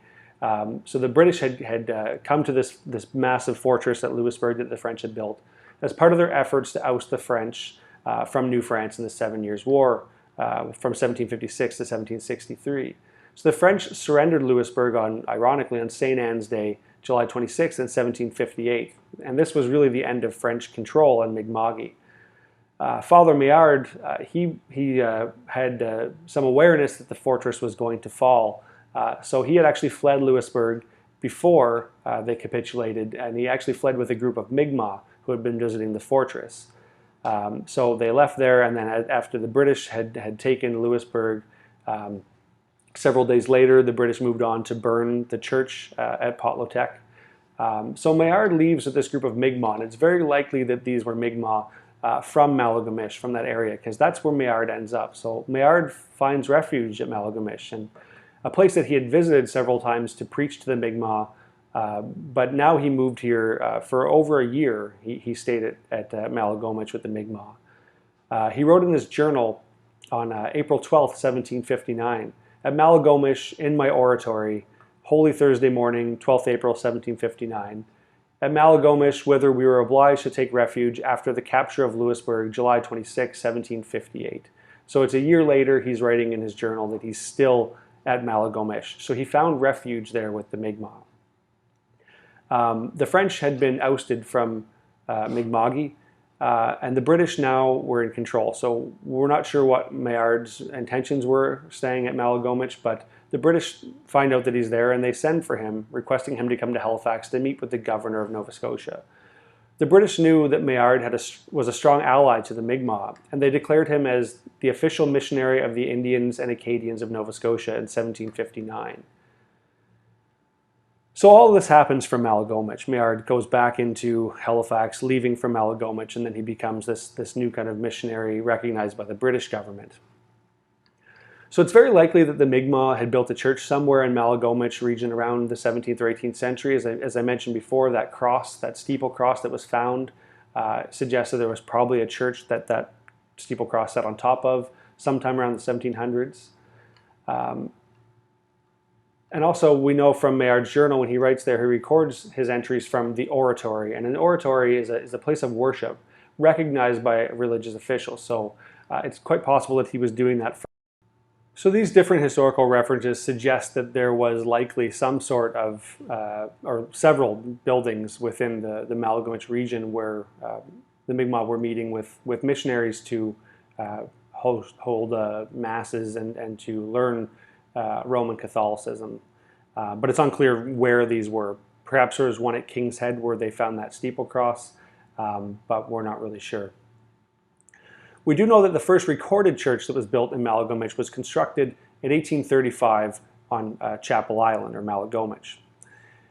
So the British had come to this massive fortress at Louisbourg that the French had built as part of their efforts to oust the French from New France in the 7 Years' War from 1756 to 1763. So the French surrendered Louisbourg ironically on St. Anne's Day, July 26th in 1758, and this was really the end of French control in Mi'kma'ki. Father Maillard, he had some awareness that the fortress was going to fall, so he had actually fled Louisbourg before they capitulated, and he actually fled with a group of Mi'kmaq who had been visiting the fortress. So they left there, and then after the British had taken Louisbourg, several days later, the British moved on to burn the church at Potlatech. So Maillard leaves with this group of Mi'kmaq, and it's very likely that these were Mi'kmaq from Maligomish, from that area, because that's where Maillard ends up. So Maillard finds refuge at Maligomish, and a place that he had visited several times to preach to the Mi'kmaq, but now he moved here for over a year. He stayed at Maligomish with the Mi'kmaq. He wrote in his journal on April 12th, 1759, "At Maligomish, in my oratory, Holy Thursday morning, 12th April, 1759, at Maligomish, whither we were obliged to take refuge after the capture of Louisbourg, July 26, 1758. So it's a year later, he's writing in his journal that he's still at Maligomish. So he found refuge there with the Mi'kmaq. The French had been ousted from Mi'kma'ki, and the British now were in control. So we're not sure what Maillard's intentions were staying at Maligomish, but the British find out that he's there and they send for him, requesting him to come to Halifax to meet with the governor of Nova Scotia. The British knew that Maillard was a strong ally to the Mi'kmaq, and they declared him as the official missionary of the Indians and Acadians of Nova Scotia in 1759. So all of this happens from Maligomish. Maillard goes back into Halifax, leaving from Maligomish, and then he becomes this new kind of missionary recognized by the British government. So it's very likely that the Mi'kmaq had built a church somewhere in Maligomish region around the 17th or 18th century. As I mentioned before, that cross, that steeple cross that was found, suggested there was probably a church that steeple cross sat on top of sometime around the 1700s. And also we know from Maillard's journal, when he writes there, he records his entries from the oratory. And an oratory is a place of worship recognized by religious officials. So it's quite possible that he was doing that. So these different historical references suggest that there was likely some sort of, or several buildings within the Maligomish region where the Mi'kmaq were meeting with missionaries to hold masses and to learn Roman Catholicism. But it's unclear where these were. Perhaps there was one at King's Head where they found that steeple cross, but we're not really sure. We do know that the first recorded church that was built in Maligomish was constructed in 1835 on Chapel Island, or Maligomish.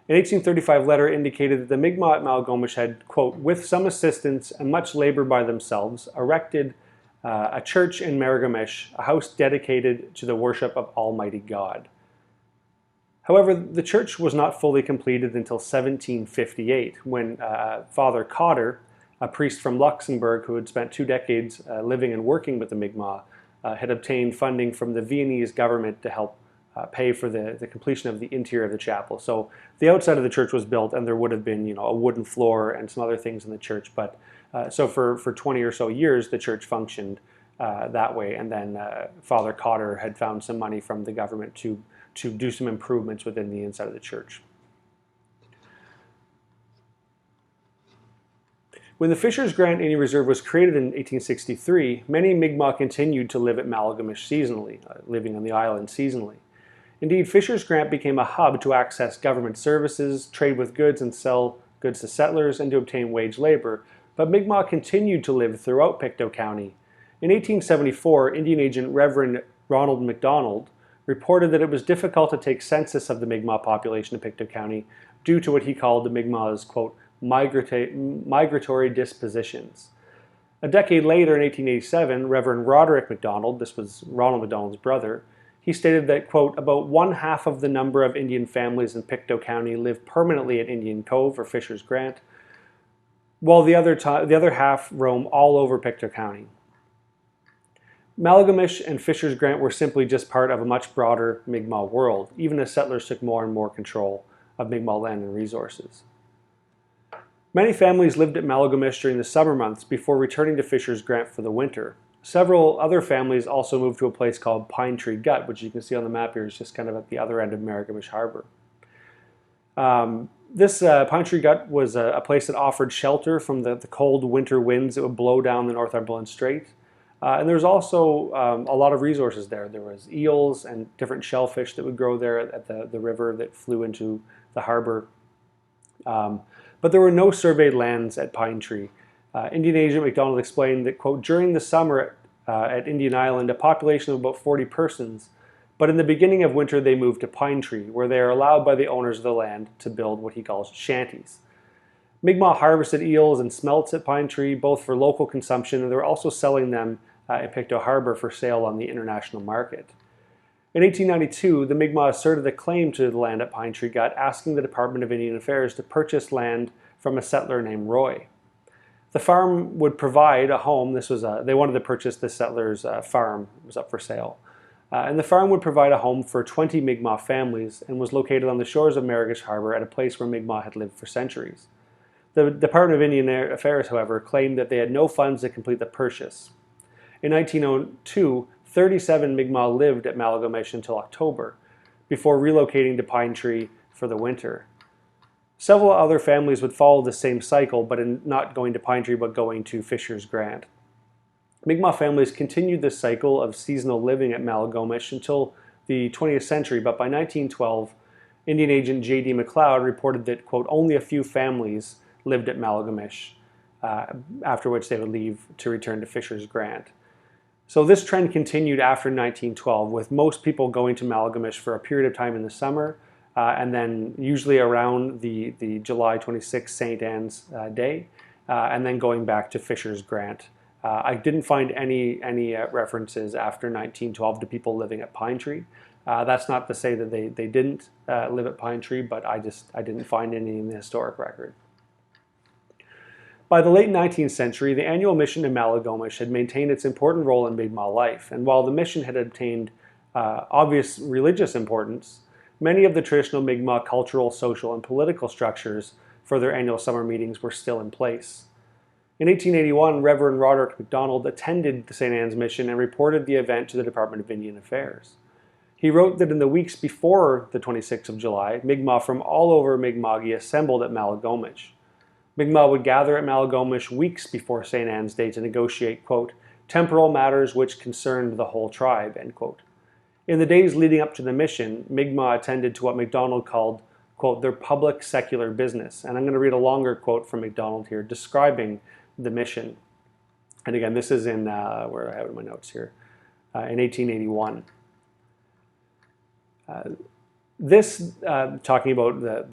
An 1835 letter indicated that the Mi'kmaq at Maligomish had, quote, "with some assistance and much labor by themselves, erected a church in Maligomish, a house dedicated to the worship of Almighty God." However, the church was not fully completed until 1758, when Father Cotter, a priest from Luxembourg who had spent 2 decades living and working with the Mi'kmaq, had obtained funding from the Viennese government to help pay for the completion of the interior of the chapel. So the outside of the church was built, and there would have been, a wooden floor and some other things in the church. But so for 20 or so years, the church functioned that way. And then Father Cotter had found some money from the government to do some improvements within the inside of the church. When the Fisher's Grant Indian Reserve was created in 1863, many Mi'kmaq continued to live at Maligomish seasonally, living on the island seasonally. Indeed, Fisher's Grant became a hub to access government services, trade with goods, and sell goods to settlers, and to obtain wage labor. But Mi'kmaq continued to live throughout Pictou County. In 1874, Indian agent Reverend Ronald MacDonald reported that it was difficult to take census of the Mi'kmaq population of Pictou County due to what he called the Mi'kmaq's, quote, migratory dispositions. A decade later, in 1887, Reverend Roderick MacDonald, this was Ronald MacDonald's brother, he stated that, quote, "about 1/2 of the number of Indian families in Pictou County live permanently at Indian Cove or Fisher's Grant, while the other half roam all over Pictou County." Maligomish and Fisher's Grant were simply just part of a much broader Mi'kmaq world, even as settlers took more and more control of Mi'kmaq land and resources. Many families lived at Maligomish during the summer months before returning to Fisher's Grant for the winter. Several other families also moved to a place called Pine Tree Gut, which you can see on the map here is just kind of at the other end of Maligomish Harbor. This Pine Tree Gut was a place that offered shelter from the cold winter winds that would blow down the Northumberland Strait. And there was also a lot of resources there. There was eels and different shellfish that would grow there at the river that flew into the harbor. But there were no surveyed lands at Pine Tree. Indian agent MacDonald explained that, quote, "during the summer at Indian Island, a population of about 40 persons, but in the beginning of winter they moved to Pine Tree, where they are allowed by the owners of the land to build what he calls shanties." Mi'kmaq harvested eels and smelts at Pine Tree, both for local consumption, and they were also selling them in Pictou Harbor for sale on the international market. In 1892, the Mi'kmaq asserted a claim to the land at Pine Tree Gut, asking the Department of Indian Affairs to purchase land from a settler named Roy. The farm would provide a home. They wanted to purchase the settlers' farm. It was up for sale. And the farm would provide a home for 20 Mi'kmaq families and was located on the shores of Marigosh Harbor at a place where Mi'kmaq had lived for centuries. The Department of Indian Affairs, however, claimed that they had no funds to complete the purchase. In 1902, 37 Mi'kmaq lived at Maligomish until October, before relocating to Pine Tree for the winter. Several other families would follow the same cycle, but in not going to Pine Tree, but going to Fisher's Grant. Mi'kmaq families continued this cycle of seasonal living at Maligomish until the 20th century, but by 1912, Indian agent J.D. McLeod reported that, quote, only a few families lived at Maligomish, after which they would leave to return to Fisher's Grant. So this trend continued after 1912, with most people going to Maligomish for a period of time in the summer, and then usually around the July 26th St. Anne's Day, and then going back to Fisher's Grant. I didn't find any references after 1912 to people living at Pine Tree. That's not to say that they didn't live at Pine Tree, but I didn't find any in the historic record. By the late 19th century, the annual mission in Maligomish had maintained its important role in Mi'kmaq life, and while the mission had obtained obvious religious importance, many of the traditional Mi'kmaq cultural, social, and political structures for their annual summer meetings were still in place. In 1881, Reverend Roderick MacDonald attended the St. Anne's mission and reported the event to the Department of Indian Affairs. He wrote that in the weeks before the 26th of July, Mi'kmaq from all over Mi'kma'ki assembled at Maligomish. Mi'kmaq would gather at Maligomish weeks before St. Anne's Day to negotiate, quote, temporal matters which concerned the whole tribe, end quote. In the days leading up to the mission, Mi'kmaq attended to what MacDonald called, quote, their public secular business. And I'm going to read a longer quote from MacDonald here describing the mission. And again, this is in, where I have it in my notes here, in 1881. Talking about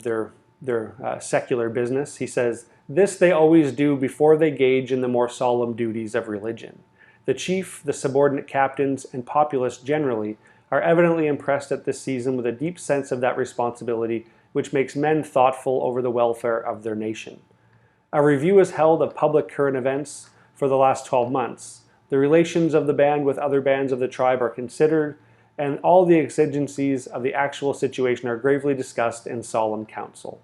their secular business, he says, this they always do before they gauge in the more solemn duties of religion. The chief, the subordinate captains, and populace generally are evidently impressed at this season with a deep sense of that responsibility which makes men thoughtful over the welfare of their nation. A review is held of public current events for the last 12 months. The relations of the band with other bands of the tribe are considered, and all the exigencies of the actual situation are gravely discussed in solemn council.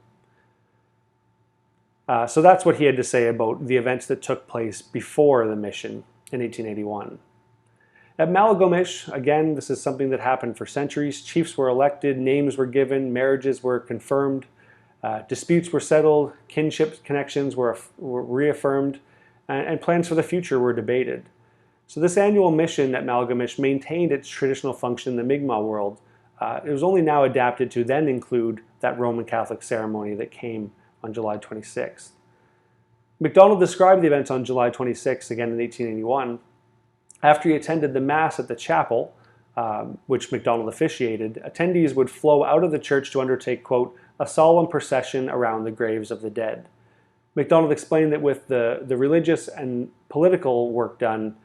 So that's what he had to say about the events that took place before the mission in 1881. At Maligomish, again, this is something that happened for centuries. Chiefs were elected, names were given, marriages were confirmed, disputes were settled, kinship connections were reaffirmed, and plans for the future were debated. So this annual mission at Maligomish maintained its traditional function in the Mi'kmaq world. It was only now adapted to then include that Roman Catholic ceremony that came on July 26th. MacDonald described the events on July 26th, again in 1881. After he attended the Mass at the chapel, which MacDonald officiated, attendees would flow out of the church to undertake, quote, a solemn procession around the graves of the dead. MacDonald explained that with the religious and political work done,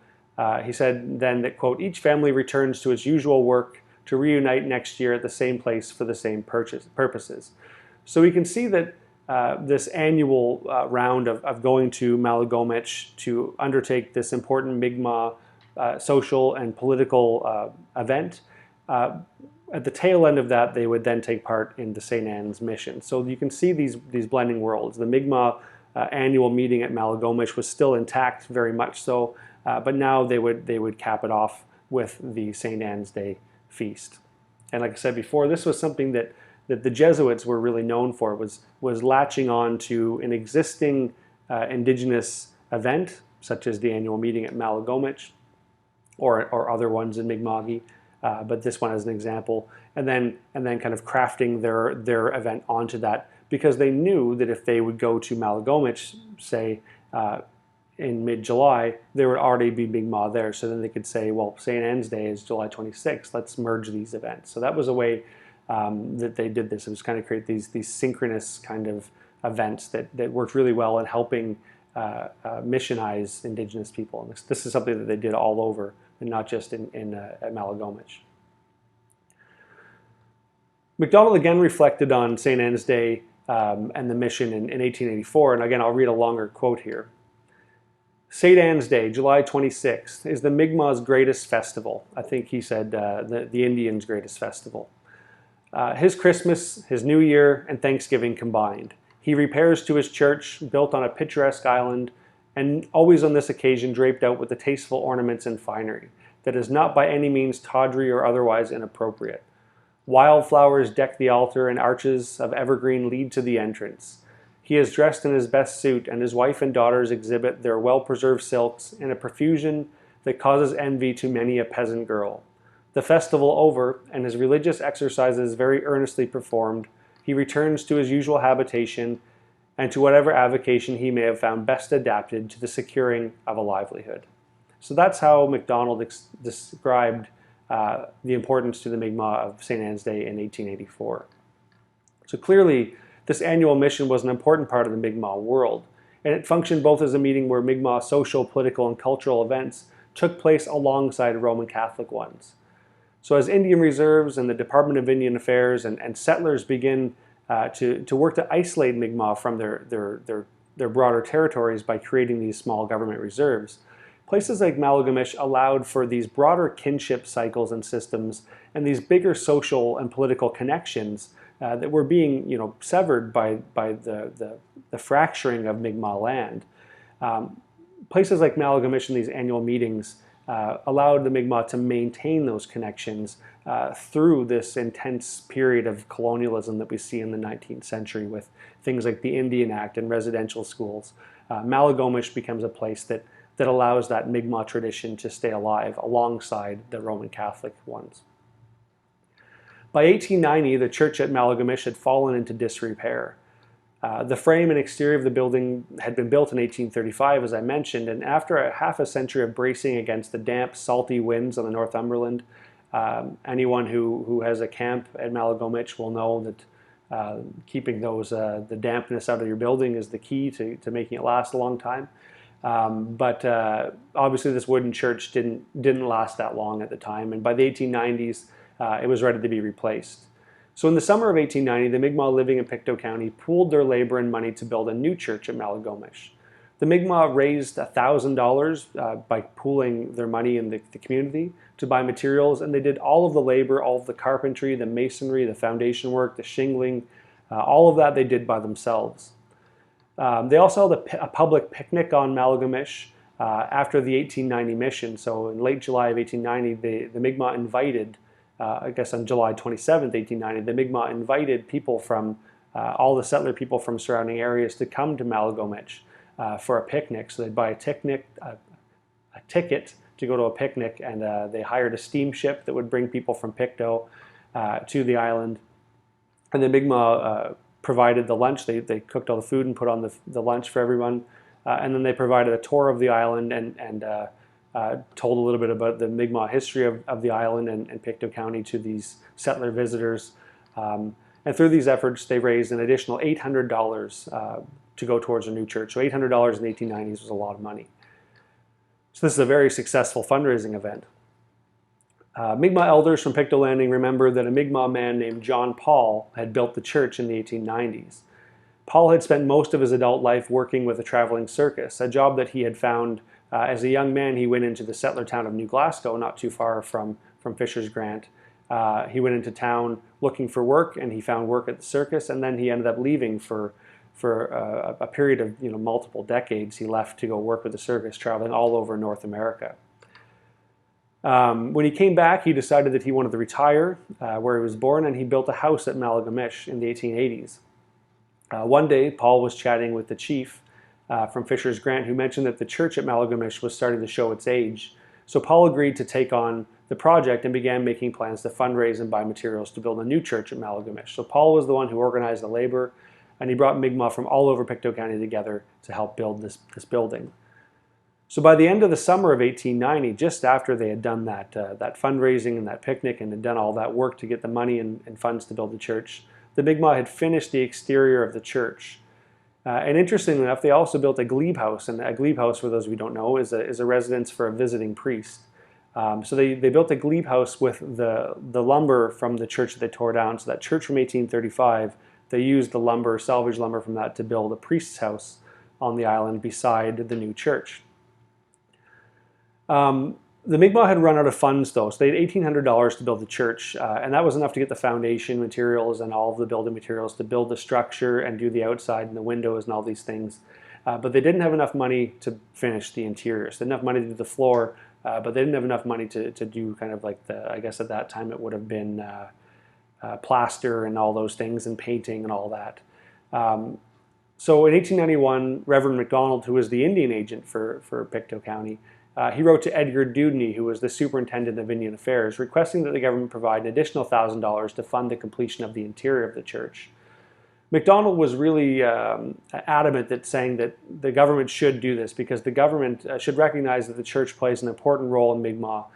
he said then that, quote, each family returns to its usual work to reunite next year at the same place for the same purposes. So we can see that this annual round of going to Maligomish to undertake this important Mi'kmaq social and political event, at the tail end of that, they would then take part in the St. Anne's mission. So you can see these blending worlds. The Mi'kmaq annual meeting at Maligomish was still intact, very much so, but now they would cap it off with the St. Anne's Day feast. And like I said before, this was something that the Jesuits were really known for, was latching on to an existing indigenous event, such as the annual meeting at Maligomish, or other ones in Mi'kma'ki, but this one as an example, and then kind of crafting their event onto that, because they knew that if they would go to Maligomish, say in mid-July, there would already be Mi'kmaq there, so then they could say, well, St. Anne's Day is July 26th, let's merge these events. So that was a way that they did this. It was kind of create these synchronous kind of events that worked really well in helping missionize Indigenous people. And this is something that they did all over, and not just at Maligomish. MacDonald again reflected on St. Anne's Day and the mission in 1884, and again I'll read a longer quote here. St. Anne's Day, July 26th, is the Mi'kmaq's greatest festival. I think he said the Indians' greatest festival. His Christmas, his New Year, and Thanksgiving combined. He repairs to his church, built on a picturesque island, and always on this occasion draped out with the tasteful ornaments and finery that is not by any means tawdry or otherwise inappropriate. Wildflowers deck the altar, and arches of evergreen lead to the entrance. He is dressed in his best suit, and his wife and daughters exhibit their well-preserved silks in a profusion that causes envy to many a peasant girl. The festival over, and his religious exercises very earnestly performed, he returns to his usual habitation and to whatever avocation he may have found best adapted to the securing of a livelihood. So that's how MacDonald described the importance to the Mi'kmaq of St. Anne's Day in 1884. So clearly, this annual mission was an important part of the Mi'kmaq world, and it functioned both as a meeting where Mi'kmaq social, political, and cultural events took place alongside Roman Catholic ones. So as Indian reserves and the Department of Indian Affairs and settlers begin to work to isolate Mi'kmaq from their broader territories by creating these small government reserves, places like Maligomish allowed for these broader kinship cycles and systems and these bigger social and political connections that were being, severed by the fracturing of Mi'kmaq land. Places like Maligomish and these annual meetings allowed the Mi'kmaq to maintain those connections through this intense period of colonialism that we see in the 19th century with things like the Indian Act and residential schools. Maligomish becomes a place that allows that Mi'kmaq tradition to stay alive alongside the Roman Catholic ones. By 1890, the church at Maligomish had fallen into disrepair. The frame and exterior of the building had been built in 1835, as I mentioned, and after a half a century of bracing against the damp, salty winds on the Northumberland, anyone who has a camp at Maligomish will know that keeping the dampness out of your building is the key to making it last a long time. But obviously this wooden church didn't last that long at the time, and by the 1890s it was ready to be replaced. So in the summer of 1890, the Mi'kmaq living in Pictou County pooled their labor and money to build a new church at Maligomish. The Mi'kmaq raised $1,000 by pooling their money in the community to buy materials, and they did all of the labor, all of the carpentry, the masonry, the foundation work, the shingling, all of that they did by themselves. They also held a public picnic on Maligomish after the 1890 mission. So in late July of 1890, the Mi'kmaq invited, I guess on July 27th, 1890, the Mi'kmaq invited people from, all the settler people from surrounding areas to come to Maligomish for a picnic. So they'd buy a ticket to go to a picnic, and they hired a steamship that would bring people from Pictou to the island. And the Mi'kmaq provided the lunch. They cooked all the food and put on the lunch for everyone. And then they provided a tour of the island and told a little bit about the Mi'kmaq history of the island and Pictou County to these settler visitors. And through these efforts, they raised an additional $800 to go towards a new church. So $800 in the 1890s was a lot of money. So this is a very successful fundraising event. Mi'kmaq elders from Pictou Landing remember that a Mi'kmaq man named John Paul had built the church in the 1890s. Paul had spent most of his adult life working with a traveling circus, a job that he had found as a young man. He went into the settler town of New Glasgow, not too far from Fisher's Grant. He went into town looking for work, and he found work at the circus, and then he ended up leaving for a period of multiple decades. He left to go work with the circus, traveling all over North America. When he came back, he decided that he wanted to retire where he was born, and he built a house at Maligomish in the 1880s. One day, Paul was chatting with the chief from Fisher's Grant, who mentioned that the church at Maligomish was starting to show its age. So Paul agreed to take on the project and began making plans to fundraise and buy materials to build a new church at Maligomish. So Paul was the one who organized the labor, and he brought Mi'kmaq from all over Pictou County together to help build this building. So by the end of the summer of 1890, just after they had done that fundraising and that picnic and had done all that work to get the money and funds to build the church, the Mi'kmaq had finished the exterior of the church. And interestingly enough, they also built a glebe house. And a glebe house, for those of you who don't know, is a residence for a visiting priest. So they built a glebe house with the lumber from the church that they tore down. So that church from 1835, they used the lumber, salvage lumber from that, to build a priest's house on the island beside the new church. The Mi'kmaq had run out of funds, though, so they had $1,800 to build the church, and that was enough to get the foundation materials and all of the building materials to build the structure and do the outside and the windows and all these things. But they didn't have enough money to finish the interiors. They didn't have money to do the floor, but they didn't have enough money to do kind of like I guess at that time it would have been plaster and all those things and painting and all that. So in 1891, Reverend MacDonald, who was the Indian agent for Pictou County, he wrote to Edgar Dewdney, who was the superintendent of Indian Affairs, requesting that the government provide an additional $1,000 to fund the completion of the interior of the church. MacDonald was really adamant that saying that the government should do this because the government should recognize that the church plays an important role in Mi'kmaq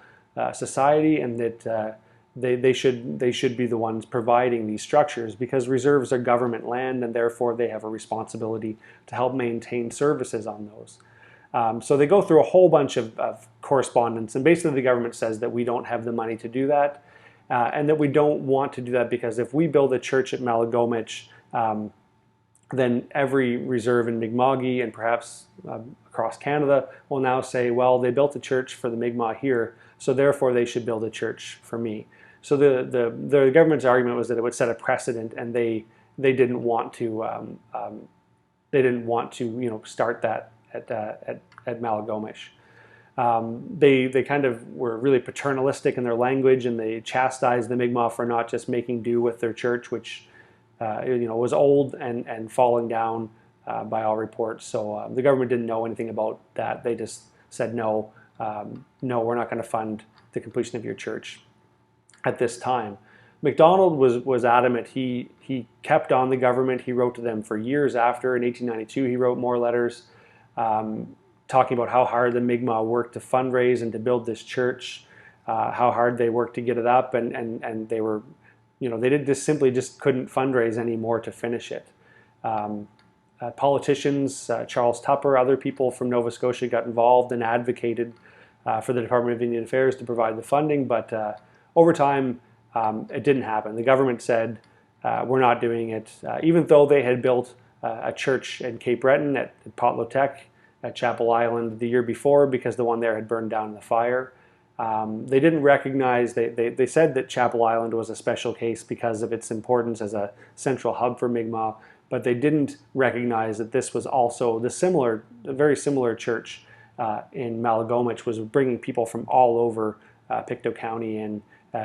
society, and that they should be the ones providing these structures because reserves are government land, and therefore they have a responsibility to help maintain services on those. So they go through a whole bunch of correspondence, and basically the government says that we don't have the money to do that, and that we don't want to do that because if we build a church at Maligomish, then every reserve in Mi'kma'ki and perhaps across Canada will now say, well, they built a church for the Mi'kmaq here, so therefore they should build a church for me. So the government's argument was that it would set a precedent, and they didn't want to start that at Maligomish. They kind of were really paternalistic in their language, and they chastised the Mi'kmaq for not just making do with their church, which was old and falling down by all reports. So the government didn't know anything about that. They just said, no, we're not going to fund the completion of your church at this time. MacDonald was adamant. He kept on the government. He wrote to them for years after. In 1892, he wrote more letters talking about how hard the Mi'kmaq worked to fundraise and to build this church, how hard they worked to get it up, and they were, they simply couldn't fundraise anymore to finish it. Politicians, Charles Tupper, other people from Nova Scotia got involved and advocated for the Department of Indian Affairs to provide the funding, but over time it didn't happen. The government said, we're not doing it, even though they had built a church in Cape Breton at Potlotec at Chapel Island the year before because the one there had burned down in the fire. They didn't recognize, they said that Chapel Island was a special case because of its importance as a central hub for Mi'kmaq, but they didn't recognize that this was also a very similar church in Maligomish was bringing people from all over Pictou County, and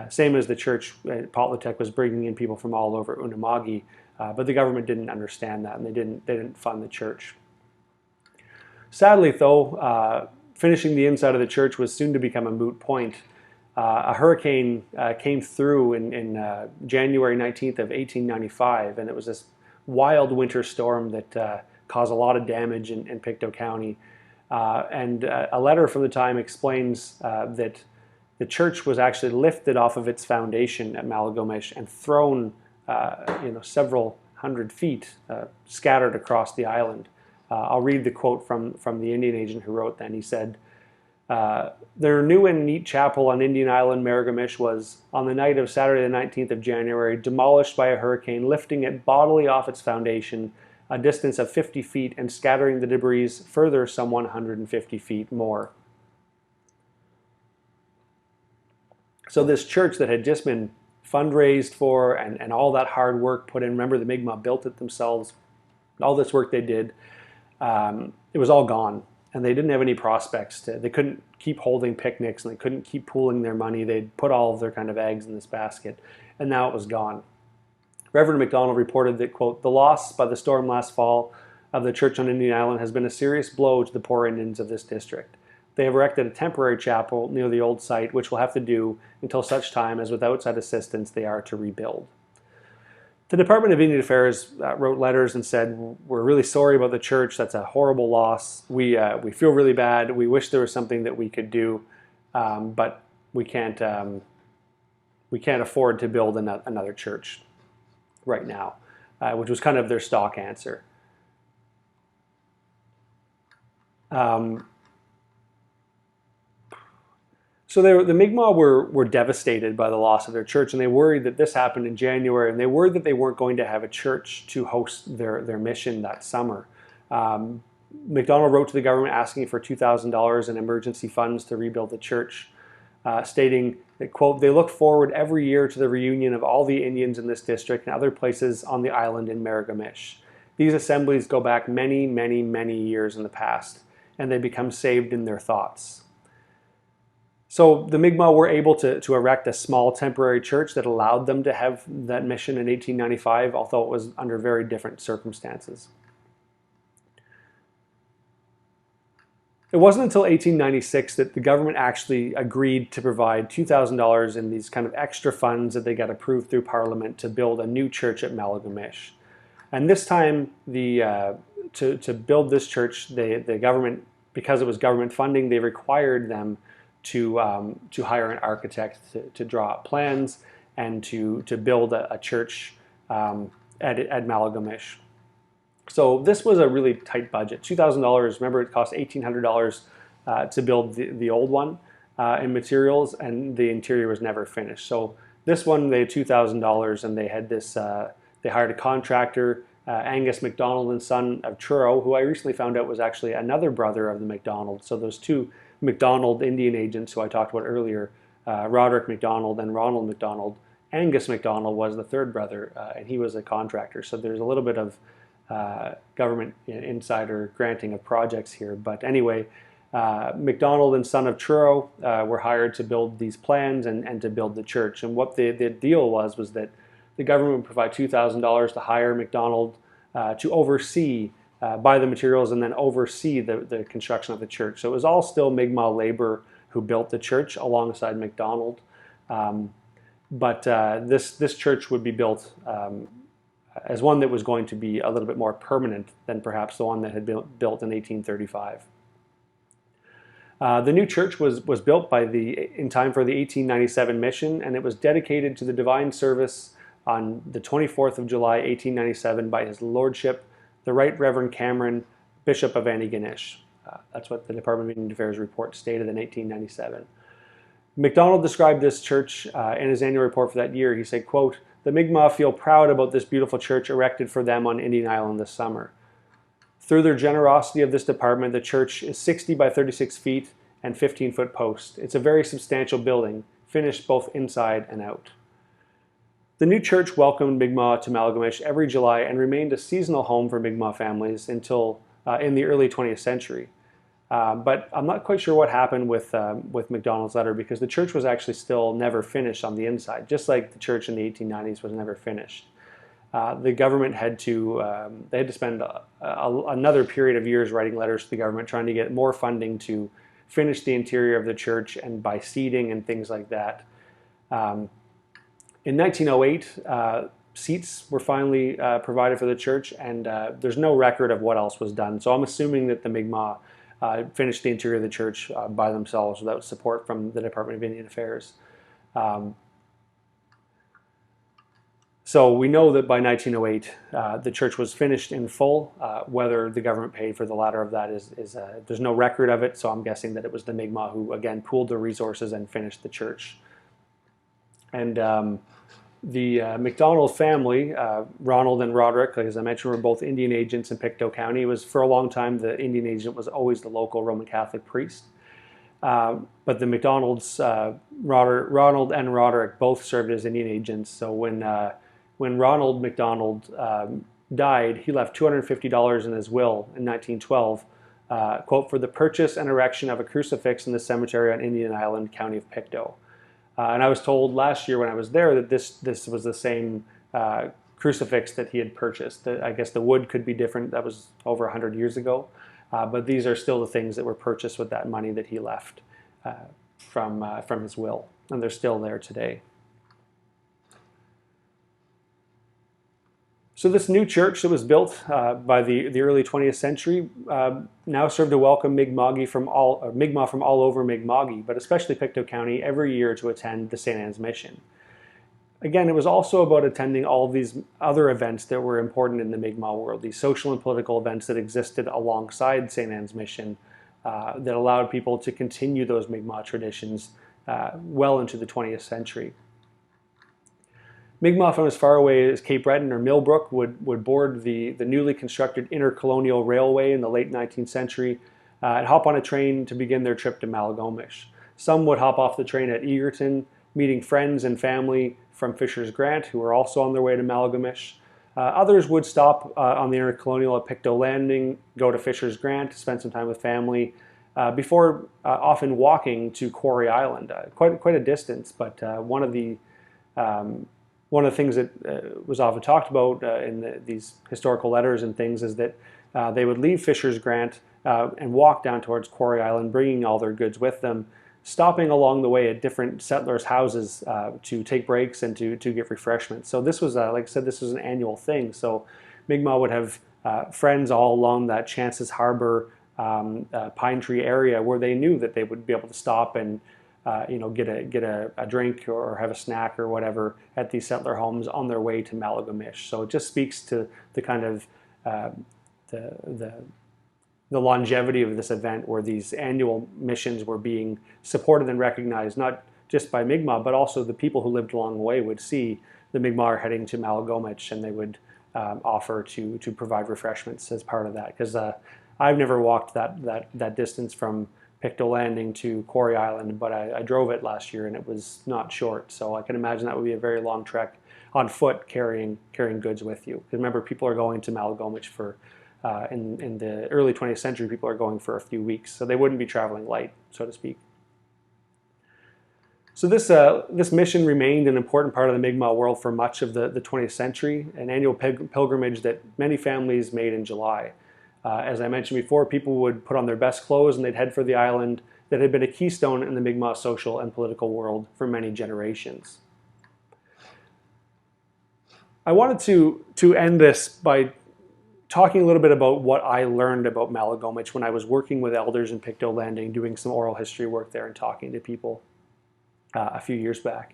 same as the church at Potlotec was bringing in people from all over Unama'ki, but the government didn't understand that, and they didn't fund the church. Sadly, though, finishing the inside of the church was soon to become a moot point. A hurricane came through in January 19th of 1895, and it was this wild winter storm that caused a lot of damage in Pictou County. And a letter from the time explains that the church was actually lifted off of its foundation at Maligomish and thrown several hundred feet, scattered across the island. I'll read the quote from the Indian agent who wrote then. He said, their new and neat chapel on Indian Island, Maligomish, was, on the night of Saturday the 19th of January, demolished by a hurricane, lifting it bodily off its foundation a distance of 50 feet and scattering the debris further some 150 feet more. So this church that had just been fundraised for and all that hard work put in, remember the Mi'kmaq built it themselves, all this work they did, it was all gone. And they didn't have any prospects. They couldn't keep holding picnics, and they couldn't keep pooling their money. They'd put all of their kind of eggs in this basket, and now it was gone. Reverend MacDonald reported that, quote, the loss by the storm last fall of the church on Indian Island has been a serious blow to the poor Indians of this district. They have erected a temporary chapel near the old site, which will have to do until such time as with outside assistance they are to rebuild. The Department of Indian Affairs wrote letters and said, we're really sorry about the church. That's a horrible loss. We feel really bad. We wish there was something that we could do, but we can't afford to build another church right now, which was kind of their stock answer. So the Mi'kmaq were devastated by the loss of their church, and they worried that this happened in January, and they worried that they weren't going to have a church to host their mission that summer. MacDonald wrote to the government asking for $2,000 in emergency funds to rebuild the church, stating that, quote, they look forward every year to the reunion of all the Indians in this district and other places on the island in Maligomish. These assemblies go back many, many, many years in the past, and they become saved in their thoughts. So the Mi'kmaq were able to erect a small temporary church that allowed them to have that mission in 1895, although it was under very different circumstances. It wasn't until 1896 that the government actually agreed to provide $2,000 in these kind of extra funds that they got approved through Parliament to build a new church at Maligomish. And this time, to build this church, the government, because it was government funding, they required them to hire an architect to draw up plans and to build a church at Maligomish. So this was a really tight budget. $2,000, remember it cost $1,800 to build the old one in materials, and the interior was never finished. So this one, they had $2,000, and they had this, they hired a contractor, Angus MacDonald and Son of Truro, who I recently found out was actually another brother of the MacDonald. So those two MacDonald Indian agents who I talked about earlier, Roderick MacDonald and Ronald MacDonald, Angus MacDonald was the third brother, and he was a contractor. So there's a little bit of government insider granting of projects here. But anyway, MacDonald and Son of Truro were hired to build these plans and to build the church. And what the deal was that the government would provide $2,000 to hire MacDonald to oversee, buy the materials and then oversee the construction of the church. So it was all still Mi'kmaq labor who built the church alongside MacDonald. But this church would be built as one that was going to be a little bit more permanent than perhaps the one that had been built in 1835. The new church was built in time for the 1897 mission, and it was dedicated to the divine service on the 24th of July, 1897 by His Lordship, the Right Reverend Cameron, Bishop of Antigonish. That's what the Department of Indian Affairs report stated in 1897. MacDonald described this church in his annual report for that year. He said, quote, the Mi'kmaq feel proud about this beautiful church erected for them on Indian Island this summer. Through their generosity of this department, the church is 60 by 36 feet and 15-foot posts. It's a very substantial building, finished both inside and out. The new church welcomed Mi'kmaq to Maligomish every July and remained a seasonal home for Mi'kmaq families until in the early 20th century. But I'm not quite sure what happened with MacDonald's letter, because the church was actually still never finished on the inside, just like the church in the 1890s was never finished. The government had to spend another period of years writing letters to the government trying to get more funding to finish the interior of the church and buy seating and things like that. In 1908, seats were finally provided for the church, and there's no record of what else was done. So I'm assuming that the Mi'kmaq finished the interior of the church by themselves without support from the Department of Indian Affairs. So we know that by 1908, the church was finished in full. Whether the government paid for the latter of that is there's no record of it, so I'm guessing that it was the Mi'kmaq who, again, pooled their resources and finished the church. And the MacDonald family, Ronald and Roderick, as I mentioned, were both Indian agents in Pictou County. It was, for a long time, the Indian agent was always the local Roman Catholic priest. But the MacDonalds, Ronald and Roderick, both served as Indian agents. So when Ronald MacDonald died, he left $250 in his will in 1912, quote, for the purchase and erection of a crucifix in the cemetery on Indian Island, County of Pictou. And I was told last year when I was there that this was the same crucifix that he had purchased. I guess the wood could be different. That was over 100 years ago. But these are still the things that were purchased with that money that he left from his will. And they're still there today. So this new church that was built by the early 20th century now served to welcome Mi'kmaq from all over Mi'kmaq, but especially Pictou County, every year to attend the St. Anne's Mission. Again, it was also about attending all of these other events that were important in the Mi'kmaq world, these social and political events that existed alongside St. Anne's Mission that allowed people to continue those Mi'kmaq traditions well into the 20th century. Mi'kmaq from as far away as Cape Breton or Millbrook would board the newly constructed intercolonial railway in the late 19th century and hop on a train to begin their trip to Maligomish. Some would hop off the train at Egerton, meeting friends and family from Fisher's Grant who were also on their way to Maligomish. Others would stop on the intercolonial at Pictou Landing, go to Fisher's Grant, spend some time with family, before often walking to Quarry Island. Quite a distance, but one of the things that was often talked about in these historical letters and things is that they would leave Fisher's Grant and walk down towards Quarry Island, bringing all their goods with them, stopping along the way at different settlers' houses to take breaks and to get refreshments. So this was, like I said, this was an annual thing. So Mi'kmaq would have friends all along that Chances Harbor pine tree area where they knew that they would be able to stop and get a drink or have a snack or whatever at these settler homes on their way to Maligomish. So it just speaks to the kind of the longevity of this event, where these annual missions were being supported and recognized, not just by Mi'kmaq, but also the people who lived along the way would see the Mi'kmaq heading to Maligomish, and they would offer to provide refreshments as part of that. Because I've never walked that distance from Pictou Landing to Quarry Island, but I drove it last year and it was not short. So I can imagine that would be a very long trek on foot, carrying goods with you. Because remember, people are going to Maligomish for in the early 20th century, people are going for a few weeks, so they wouldn't be traveling light, so to speak. So this mission remained an important part of the Mi'kmaq world for much of the 20th century, an annual pilgrimage that many families made in July. As I mentioned before, people would put on their best clothes and they'd head for the island that had been a keystone in the Mi'kmaq social and political world for many generations. I wanted to end this by talking a little bit about what I learned about Maligomish when I was working with elders in Pictou Landing, doing some oral history work there and talking to people a few years back.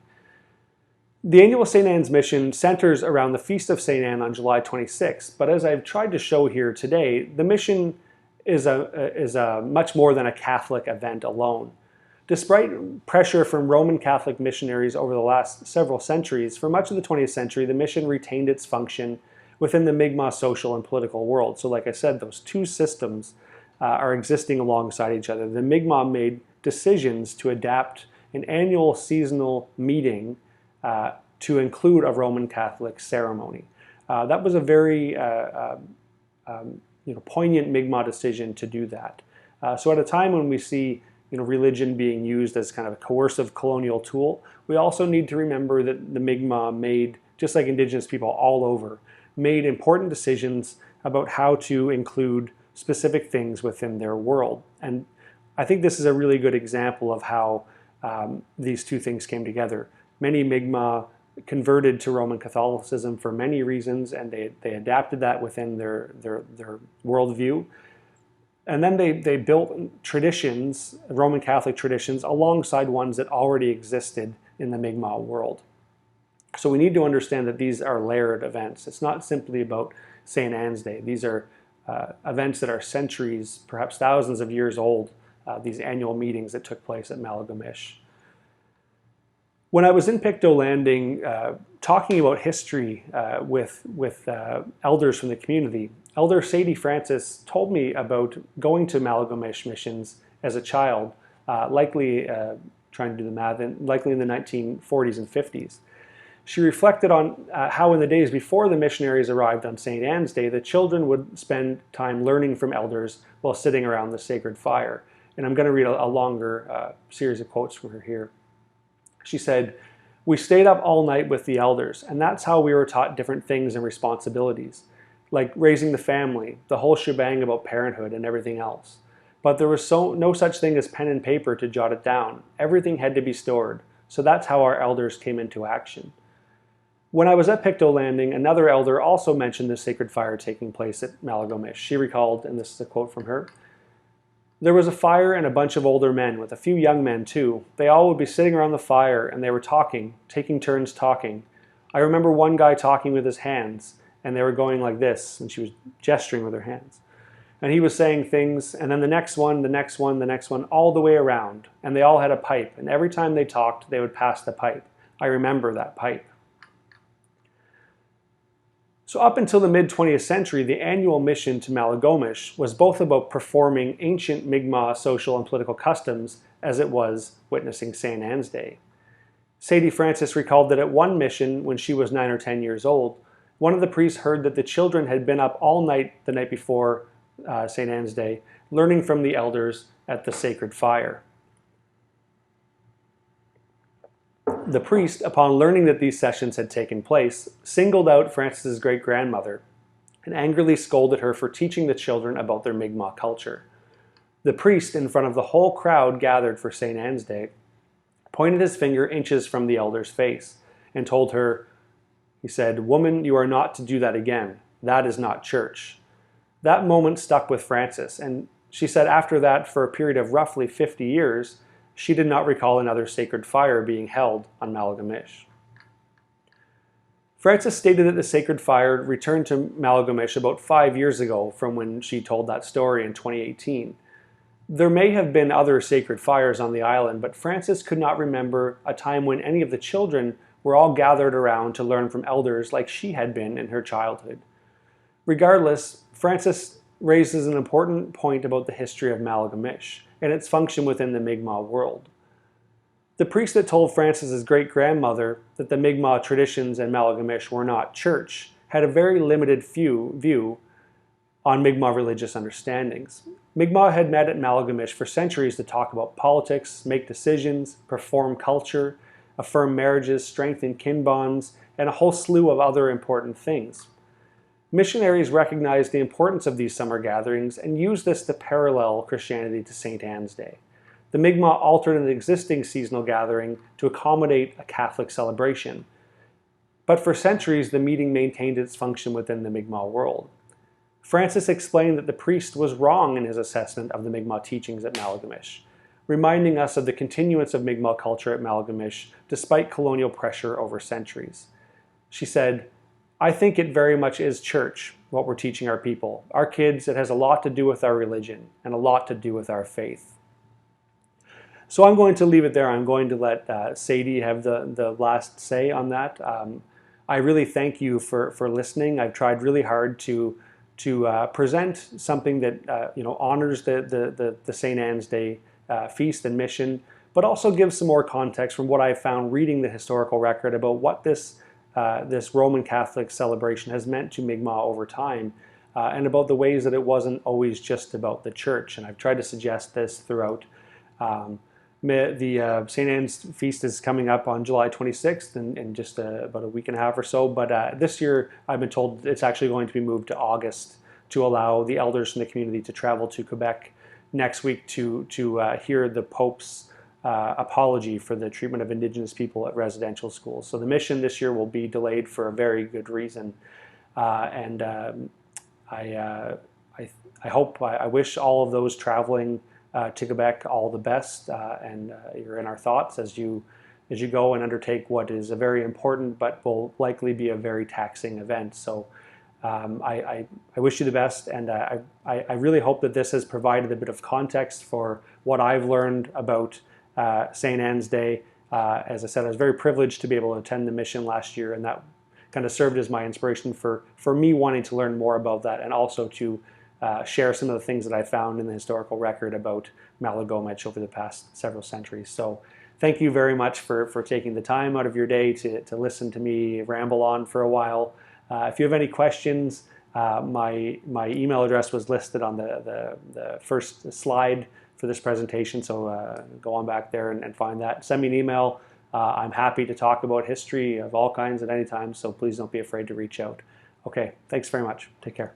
The annual St. Anne's mission centers around the Feast of St. Anne on July 26th, but as I've tried to show here today, the mission is a much more than a Catholic event alone. Despite pressure from Roman Catholic missionaries over the last several centuries, for much of the 20th century, the mission retained its function within the Mi'kmaq social and political world. So like I said, those two systems are existing alongside each other. The Mi'kmaq made decisions to adapt an annual seasonal meeting to include a Roman Catholic ceremony. That was a very poignant Mi'kmaq decision to do that. So at a time when we see religion being used as kind of a coercive colonial tool, we also need to remember that the Mi'kmaq made, just like Indigenous people all over, made important decisions about how to include specific things within their world. And I think this is a really good example of how these two things came together. Many Mi'kmaq converted to Roman Catholicism for many reasons, and they adapted that within their worldview. And then they built traditions, Roman Catholic traditions, alongside ones that already existed in the Mi'kmaq world. So we need to understand that these are layered events. It's not simply about St. Anne's Day. These are events that are centuries, perhaps thousands of years old, these annual meetings that took place at Maligomish. When I was in Pictou Landing talking about history with elders from the community, Elder Sadie Francis told me about going to Maligomish missions as a child, likely, trying to do the math, likely in the 1940s and 50s. She reflected on how in the days before the missionaries arrived on St. Anne's Day, the children would spend time learning from elders while sitting around the sacred fire. And I'm going to read a longer series of quotes from her here. She said, "We stayed up all night with the elders, and that's how we were taught different things and responsibilities, like raising the family, the whole shebang about parenthood and everything else. But there was no such thing as pen and paper to jot it down. Everything had to be stored. So that's how our elders came into action." When I was at Pictou Landing, another elder also mentioned the sacred fire taking place at Maligomish. She recalled, and this is a quote from her, "There was a fire and a bunch of older men, with a few young men too. They all would be sitting around the fire and they were talking, taking turns talking. I remember one guy talking with his hands, and they were going like this," and she was gesturing with her hands. "And he was saying things, and then the next one, the next one, the next one, all the way around. And they all had a pipe, and every time they talked, they would pass the pipe. I remember that pipe." So up until the mid-20th century, the annual mission to Maligomish was both about performing ancient Mi'kmaq social and political customs as it was witnessing St. Anne's Day. Sadie Francis recalled that at one mission, when she was 9 or 10 years old, one of the priests heard that the children had been up all night the night before St. Anne's Day, learning from the elders at the sacred fire. The priest, upon learning that these sessions had taken place, singled out Francis's great-grandmother and angrily scolded her for teaching the children about their Mi'kmaq culture. The priest, in front of the whole crowd gathered for St. Anne's Day, pointed his finger inches from the elder's face and told her, he said, "Woman, you are not to do that again. That is not church." That moment stuck with Francis, and she said after that, for a period of roughly 50 years, she did not recall another sacred fire being held on Maligomish. Francis stated that the sacred fire returned to Maligomish about 5 years ago from when she told that story in 2018. There may have been other sacred fires on the island, but Francis could not remember a time when any of the children were all gathered around to learn from elders like she had been in her childhood. Regardless, Francis raises an important point about the history of Maligomish and its function within the Mi'kmaq world. The priest that told Francis's great-grandmother that the Mi'kmaq traditions in Maligomish were not church had a very limited view on Mi'kmaq religious understandings. Mi'kmaq had met at Maligomish for centuries to talk about politics, make decisions, perform culture, affirm marriages, strengthen kin bonds, and a whole slew of other important things. Missionaries recognized the importance of these summer gatherings and used this to parallel Christianity to St. Anne's Day. The Mi'kmaq altered an existing seasonal gathering to accommodate a Catholic celebration. But for centuries, the meeting maintained its function within the Mi'kmaq world. Francis explained that the priest was wrong in his assessment of the Mi'kmaq teachings at Maligomish, reminding us of the continuance of Mi'kmaq culture at Maligomish despite colonial pressure over centuries. She said, "I think it very much is church, what we're teaching our people. Our kids, it has a lot to do with our religion and a lot to do with our faith." So I'm going to leave it there. I'm going to let Sadie have the last say on that. I really thank you for listening. I've tried really hard to present something that honors the St. Anne's Day feast and mission, but also gives some more context from what I've found reading the historical record about what this Roman Catholic celebration has meant to Mi'kmaq over time, and about the ways that it wasn't always just about the church. And I've tried to suggest this throughout. The St. Anne's feast is coming up on July 26th in just about a week and a half or so, but this year I've been told it's actually going to be moved to August to allow the elders in the community to travel to Quebec next week to hear the Pope's apology for the treatment of Indigenous people at residential schools. So the mission this year will be delayed for a very good reason, and I wish all of those traveling to Quebec all the best, and you're in our thoughts as you go and undertake what is a very important but will likely be a very taxing event. So I wish you the best, and I really hope that this has provided a bit of context for what I've learned about St. Anne's Day. As I said, I was very privileged to be able to attend the mission last year, and that kind of served as my inspiration for me wanting to learn more about that, and also to share some of the things that I found in the historical record about Maligomish over the past several centuries. So thank you very much for taking the time out of your day to listen to me ramble on for a while. If you have any questions, my email address was listed on the first slide for this presentation, so go on back there and find that. Send me an email. I'm happy to talk about history of all kinds at any time, so please don't be afraid to reach out. Okay, thanks very much. Take care.